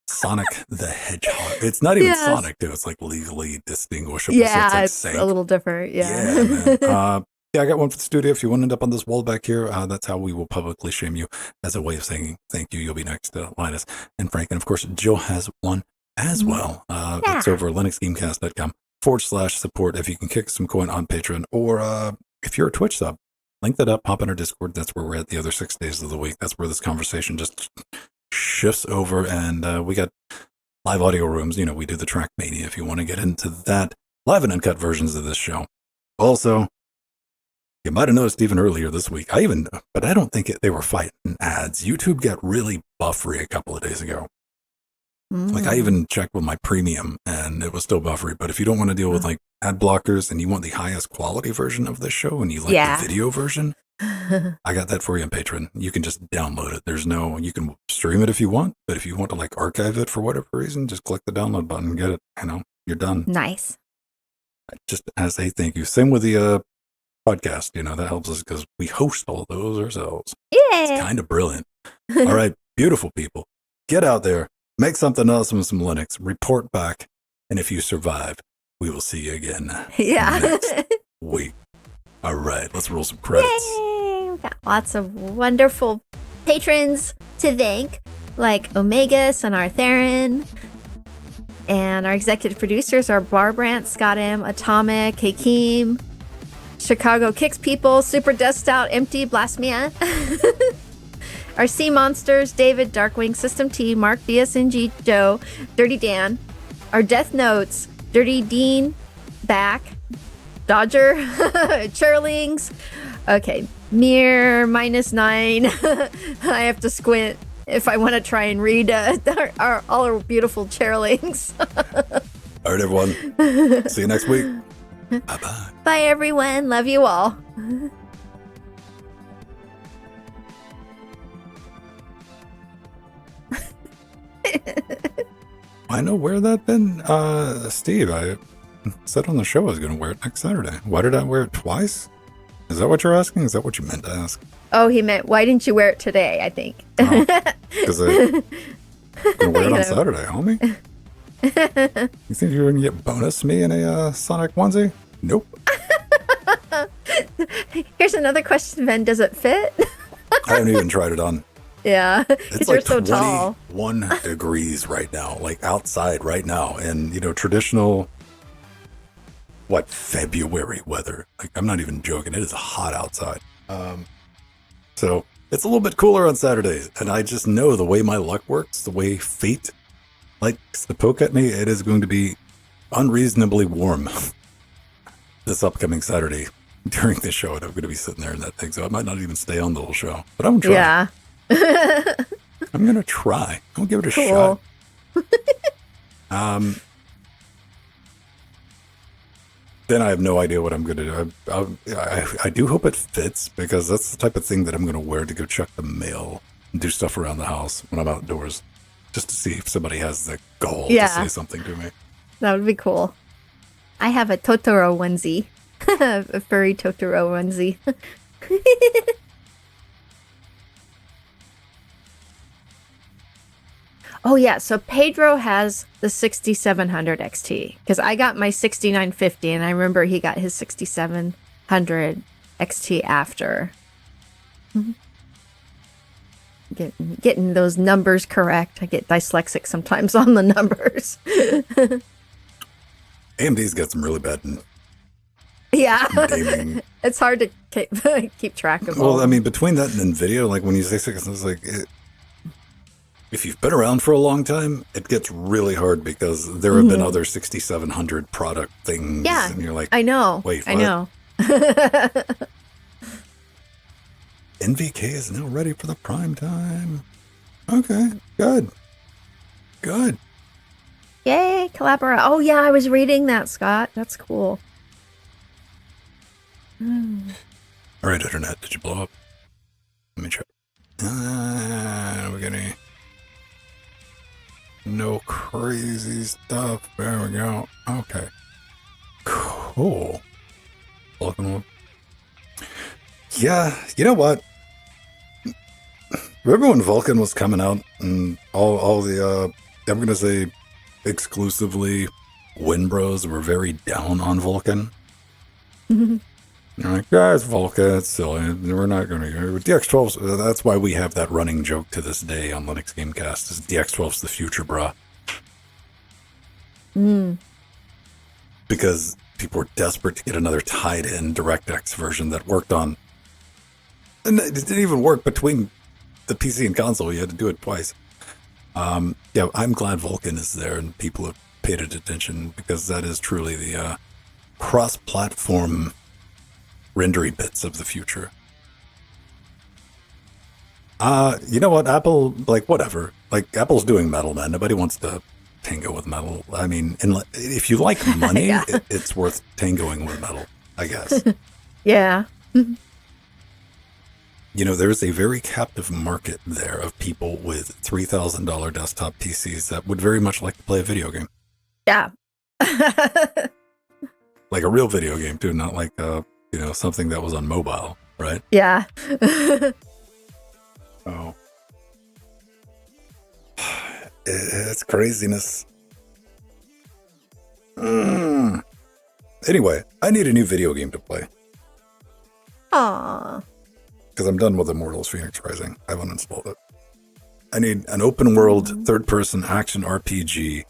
Sonic the Hedgehog. It's not even Sonic, too. It's like legally distinguishable. Yeah, so it's a little different. Yeah. Yeah, man. Yeah, I got one for the studio. If you want to end up on this wall back here, that's how we will publicly shame you as a way of saying thank you. You'll be next to Linus and Frank. And of course, Jill has one as well. It's over linuxgamecast.com/support. If you can kick some coin on Patreon, or if you're a Twitch sub, link that up, pop in our Discord. That's where we're at the other 6 days of the week. That's where this conversation just shifts over. And we got live audio rooms. We do the Track Mania if you want to get into that. Live and uncut versions of this show. Also, you might have noticed even earlier this week, but I don't think they were fighting ads. YouTube got really buffery a couple of days ago. Like I even checked with my premium and it was still buffery. But if you don't want to deal with like ad blockers and you want the highest quality version of this show and you like the video version, I got that for you on Patreon. You can just download it. You can stream it if you want, but if you want to like archive it for whatever reason, just click the download button and get it. You're done. Nice. Just as a thank you. Same with the podcast, that helps us because we host all those ourselves. Yeah. It's kind of brilliant. All right, beautiful people. Get out there, make something awesome with some Linux, report back, and if you survive, we will see you again next week. All right, let's roll some credits. Yay! We've got lots of wonderful patrons to thank, like Omegas and Artherin. And our executive producers are Barbrandt, Scott M, Atomic, Hakeem, Chicago Kicks People, Super Dust Out, Empty, Blasmia. Our Sea Monsters, David, Darkwing, System T, Mark, BSNG, Joe, Dirty Dan. Our Death Notes, Dirty Dean, Back, Dodger, Churlings. Okay, Mir, -9. I have to squint if I want to try and read all our beautiful Churlings. All right, everyone. See you next week. Bye-bye. Bye, everyone. Love you all. I know where that been. Steve, I said on the show I was going to wear it next Saturday. Why did I wear it twice? Is that what you're asking? Is that what you meant to ask? Oh, he meant, why didn't you wear it today, I think. Because Gonna wear it You on know. Saturday, homie. You think you're gonna get bonus me in a Sonic onesie? Nope. Here's another question, Ben. Does it fit? I haven't even tried it on. Yeah, It's because you're like so tall. 21 degrees right now, like outside right now. And, traditional, February weather. Like, I'm not even joking. It is hot outside. So it's a little bit cooler on Saturdays. And I just know the way my luck works, the way fate likes to poke at me, it is going to be unreasonably warm this upcoming Saturday during this show. And I'm going to be sitting there in that thing. So I might not even stay on the whole show. But I'm going to try. Yeah. I'm going to try. I'll give it a Cool. shot. Then I have no idea what I'm going to do. I do hope it fits, because that's the type of thing that I'm going to wear to go check the mail and do stuff around the house when I'm outdoors, just to see if somebody has the gall to say something to me. That would be cool. I have a Totoro onesie. A furry Totoro onesie. Oh yeah, so Pedro has the 6700 XT, because I got my 6950 and I remember he got his 6700 XT after. Getting those numbers correct. I get dyslexic sometimes on the numbers. AMD's got some really bad Yeah, naming. it's hard to keep track of. all. Well, I mean, between that and NVIDIA, like when you say 6, it's like, if you've been around for a long time, it gets really hard, because there have been other 6700 product things. Yeah, And you're like, I know. Wait, I what? know. NVK is now ready for the prime time. Okay, good. Good. Yay, collaborate. Oh yeah, I was reading that, Scott. That's cool. All right, Internet, did you blow up? Let me check. We got any? No crazy stuff. There we go. Okay. Cool. Welcome. Yeah, you know what? Remember when Vulcan was coming out and all the, I'm going to say exclusively Winbros were very down on Vulcan? They're like, guys, Vulcan, it's silly. We're not going to go. DX12's, that's why we have that running joke to this day on Linux Gamecast, is DX12's the future, brah. Because people were desperate to get another tied-in DirectX version that worked on, and it didn't even work between the PC and console. You had to do it twice. Yeah, I'm glad Vulkan is there and people have paid it attention, because that is truly the cross-platform rendery bits of the future. You know what? Apple, like, whatever. Like, Apple's doing metal, man. Nobody wants to tango with metal. I mean, if you like money, Yeah. it's worth tangoing with metal, I guess. Yeah. You know, there's a very captive market there of people with $3,000 desktop PCs that would very much like to play a video game. Yeah. Like a real video game, too, not like, something that was on mobile, right? Yeah. Oh. It's craziness. Anyway, I need a new video game to play, Aw. because I'm done with Immortals Phoenix Rising. I've uninstalled it. I need an open world, third-person action RPG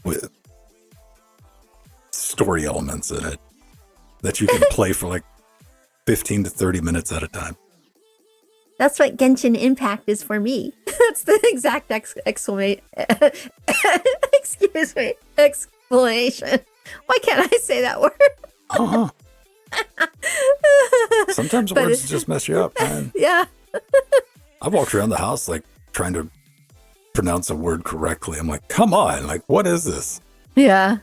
with story elements in it that you can play for like 15 to 30 minutes at a time. That's what Genshin Impact is for me. That's the exact exclamation. Excuse me. Explanation. Why can't I say that word? Uh-huh. Sometimes But words it's- just mess you up, man. Yeah. I walked around the house like trying to pronounce a word correctly. I'm like, come on, like, what is this? Yeah.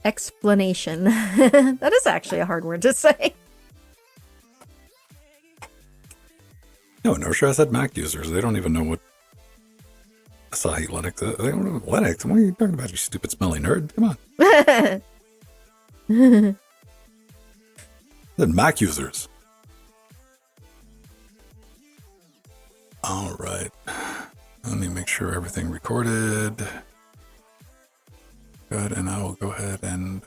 Explanation. That is actually a hard word to say. No, Inertia has had Mac users. They don't even know what Asahi Linux is. They don't know Linux. What are you talking about, you stupid smelly nerd? Come on. They're Mac users. All right. Let me make sure everything recorded. Good, and I will go ahead and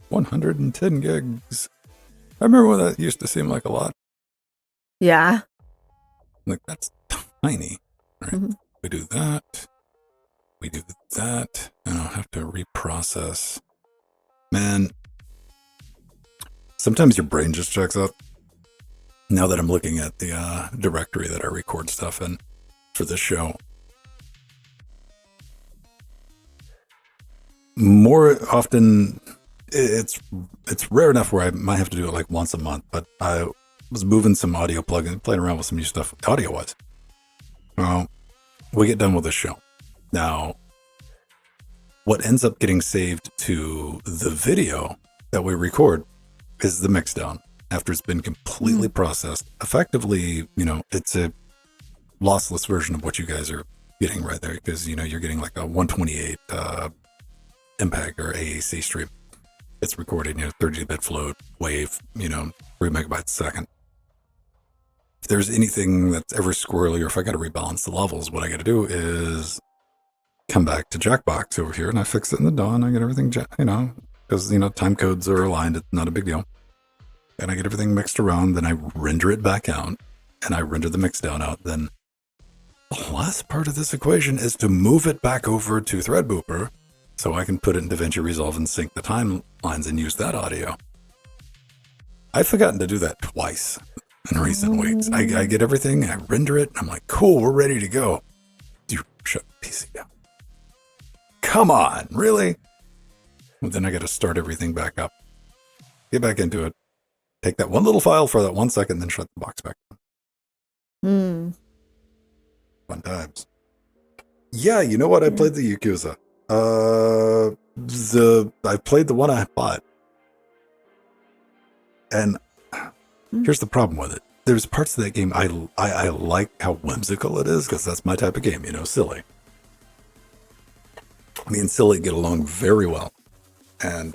110 gigs. I remember when that used to seem like a lot. Yeah. Like, that's tiny. All right. Mhm. We do that. We do that. And I'll have to reprocess. Man, sometimes your brain just checks out. Now that I'm looking at the directory that I record stuff in for this show, more often, it's rare enough where I might have to do it like once a month, but I was moving some audio plugins, playing around with some new stuff audio-wise. Well, we get done with the show. Now, what ends up getting saved to the video that we record is the mixdown after it's been completely processed. Effectively, it's a lossless version of what you guys are getting right there, because, you're getting like a 128 MPEG or AAC stream. It's recorded, 30-bit float, wave, 3 megabytes a second. If there's anything that's ever squirrely, or if I got to rebalance the levels, what I got to do is come back to Jackbox over here, and I fix it in the DAW. I get everything, because, time codes are aligned. It's not a big deal. And I get everything mixed around. Then I render it back out, and I render the mixdown out. Then the last part of this equation is to move it back over to Threadbooper so I can put it in DaVinci Resolve and sync the timelines and use that audio. I've forgotten to do that twice in recent weeks. I get everything, I render it, and I'm like, cool, we're ready to go. You shut the PC down. Come on, really? Well, then I got to start everything back up. Get back into it. Take that one little file for that 1 second, then shut the box back down. Fun times. Yeah, you know what? I played the Yakuza. I played the one I bought. And here's the problem with it. There's parts of that game I like how whimsical it is, because that's my type of game, silly. Me and silly get along very well. And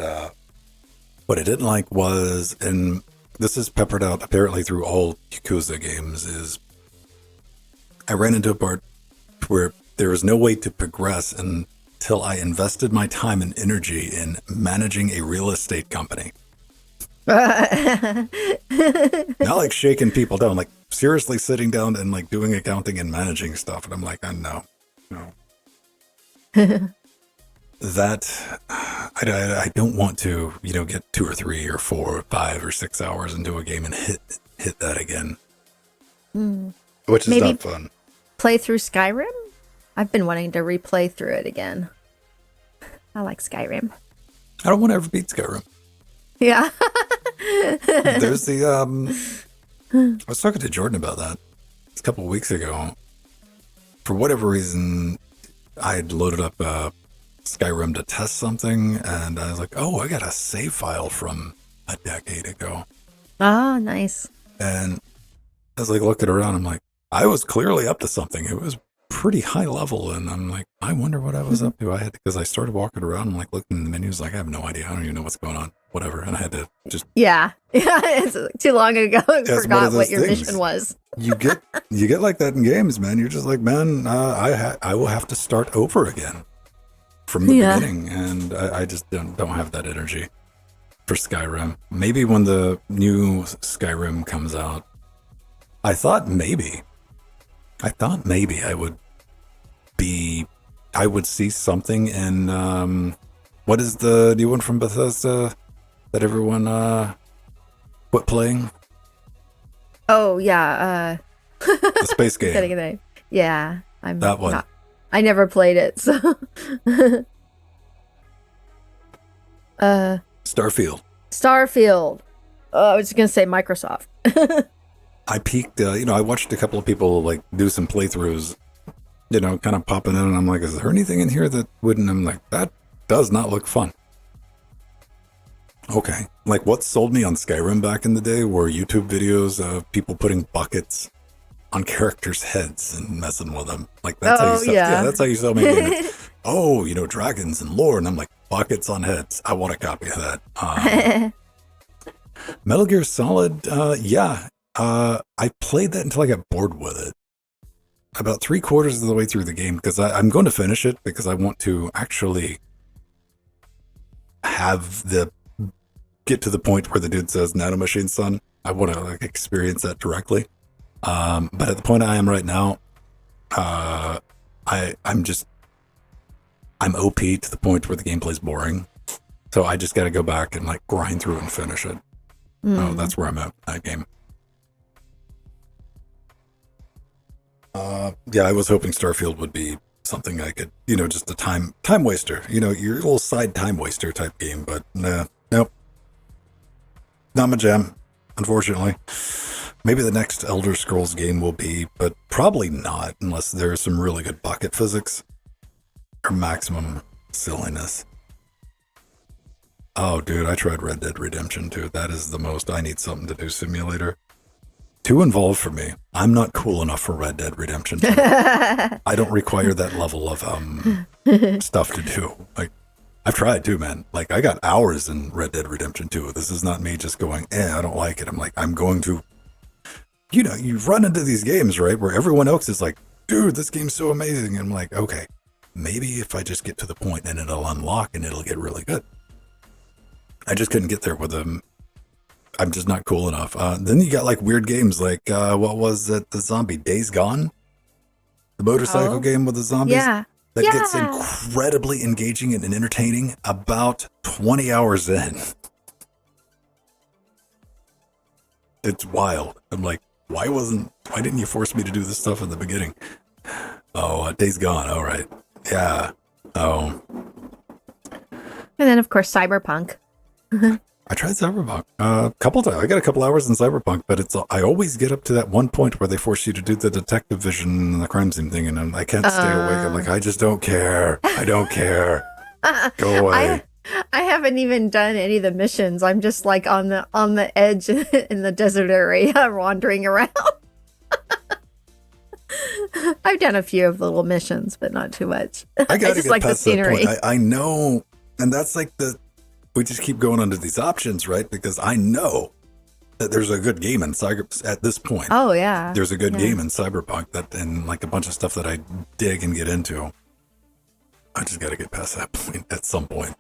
what I didn't like was, and this is peppered out apparently through all Yakuza games, is I ran into a part where there was no way to progress until I invested my time and energy in managing a real estate company. Not like shaking people down, like seriously sitting down and like doing accounting and managing stuff. And I'm like, no. That I don't want to, get 2 or 3 or 4 or 5 or 6 hours into a game and hit that again. Which is not fun. Play through Skyrim? I've been wanting to replay through it again. I like Skyrim. I don't want to ever beat Skyrim. Yeah. There's I was talking to Jordan about that a couple of weeks ago. For whatever reason, I had loaded up Skyrim to test something, and I was like, oh, I got a save file from a decade ago. Oh, nice. And I was like looking around, I'm like, I was clearly up to something. It was pretty high level, and I'm like, I wonder what I was up to. Because I started walking around, I'm like looking in the menus, like I have no idea. I don't even know what's going on. Whatever. And I had to just it's too long ago. I forgot what your things. mission was. you get like that in games, man. You're just like, man, I will have to start over again from the beginning, and I just don't have that energy for Skyrim. Maybe when the new Skyrim comes out, I thought maybe I would see something in what is the new one from Bethesda that everyone quit playing? Oh yeah, the space game. Yeah, I'm that one. I never played it, so. Starfield. I was gonna say Microsoft. I peeked. I watched a couple of people like do some playthroughs. Kind of popping in, and I'm like, is there anything in here that wouldn't? I'm like, that does not look fun. Okay, like what sold me on Skyrim back in the day were YouTube videos of people putting buckets on characters' heads and messing with them. Like that's how you sell, that's how you sell me. Oh, dragons and lore, and I'm like, buckets on heads. I want a copy of that. Metal Gear Solid, I played that until I got bored with it. About 3/4 of the way through the game, because I'm going to finish it because I want to actually get to the point where the dude says nanomachine son. I want to like experience that directly. But at the point I am right now, I'm OP to the point where the gameplay's boring. So I just got to go back and like grind through and finish it. Oh, that's where I'm at that game. Yeah, I was hoping Starfield would be something I could, just a time waster, your little side time waster type game, but nah, nope. Not my jam, unfortunately. Maybe the next Elder Scrolls game will be, but probably not unless there's some really good bucket physics or maximum silliness. Oh, dude, I tried Red Dead Redemption 2. That is the most I need something to do simulator. Too involved for me. I'm not cool enough for Red Dead Redemption 2. I don't require that level of stuff to do. Like, I've tried too, man. Like, I got hours in Red Dead Redemption 2. This is not me just going, I don't like it. I'm like, I'm going to, you run into these games, right, where everyone else is like, dude, this game's so amazing. And I'm like, okay, maybe if I just get to the point and it'll unlock and it'll get really good. I just couldn't get there with them. I'm just not cool enough. Then you got like weird games like, what was it? The zombie Days Gone? The motorcycle game with the zombies? Yeah. That gets incredibly engaging and entertaining about 20 hours in. It's wild. I'm like, why didn't you force me to do this stuff in the beginning? Oh, Days Gone. All right. Yeah. Oh. And then, of course, Cyberpunk. I tried Cyberpunk a couple times. I got a couple hours in Cyberpunk, but I always get up to that one point where they force you to do the detective vision and the crime scene thing, and I can't stay awake. I'm like, I just don't care. I don't care. Go away. I haven't even done any of the missions. I'm just like on the edge in the desert area, wandering around. I've done a few of the little missions, but not too much. I gotta just get like the past that scenery. point. I know, and that's like we just keep going under these options, right? Because I know that there's a good game in Cyber at this point. Oh yeah, there's a good game in Cyberpunk and like a bunch of stuff that I dig and get into. I just got to get past that point at some point.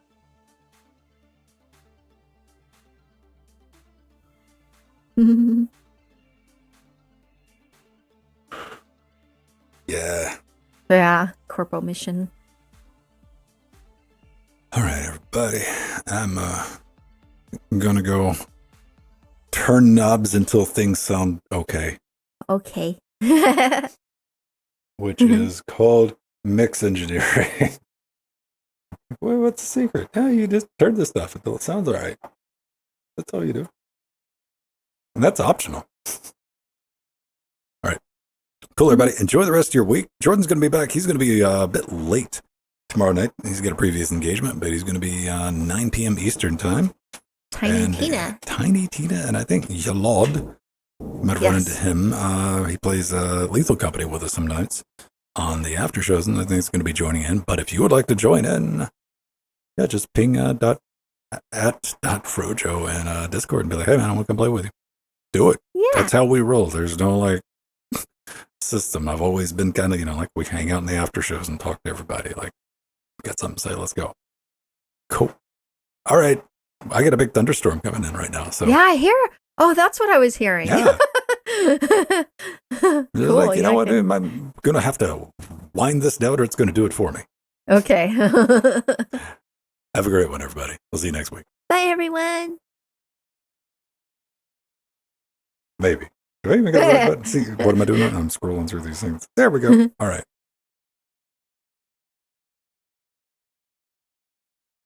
Yeah. Yeah, corporal mission. All right, everybody. I'm gonna go turn knobs until things sound okay. Okay. Which is called mix engineering. Well, what's the secret? Yeah, you just turn this stuff until it sounds all right. That's all you do. And that's optional. All right. Cool, everybody. Enjoy the rest of your week. Jordan's going to be back. He's going to be a bit late tomorrow night. He's got a previous engagement, but he's going to be 9 p.m. Eastern time. Tina. Tiny Tina, and I think Yalod. Might run into him. He plays Lethal Company with us some nights on the after shows, and I think he's going to be joining in. But if you would like to join in, yeah, just ping @Frojo and Discord and be like, hey man, I want to come play with you. Do it. Yeah. That's how we roll. There's no like system. I've always been kind of, like we hang out in the after shows and talk to everybody. Like, got something to say, let's go. Cool. All right. I got a big thunderstorm coming in right now. So yeah, I hear. Oh, that's what I was hearing. yeah. Cool. Like, you know what? I'm going to have to wind this down or it's going to do it for me. Okay. Have a great one, everybody. We'll see you next week. Bye, everyone. Maybe. Do I even got the right button? See, what am I doing now? I'm scrolling through these things. There we go. All right.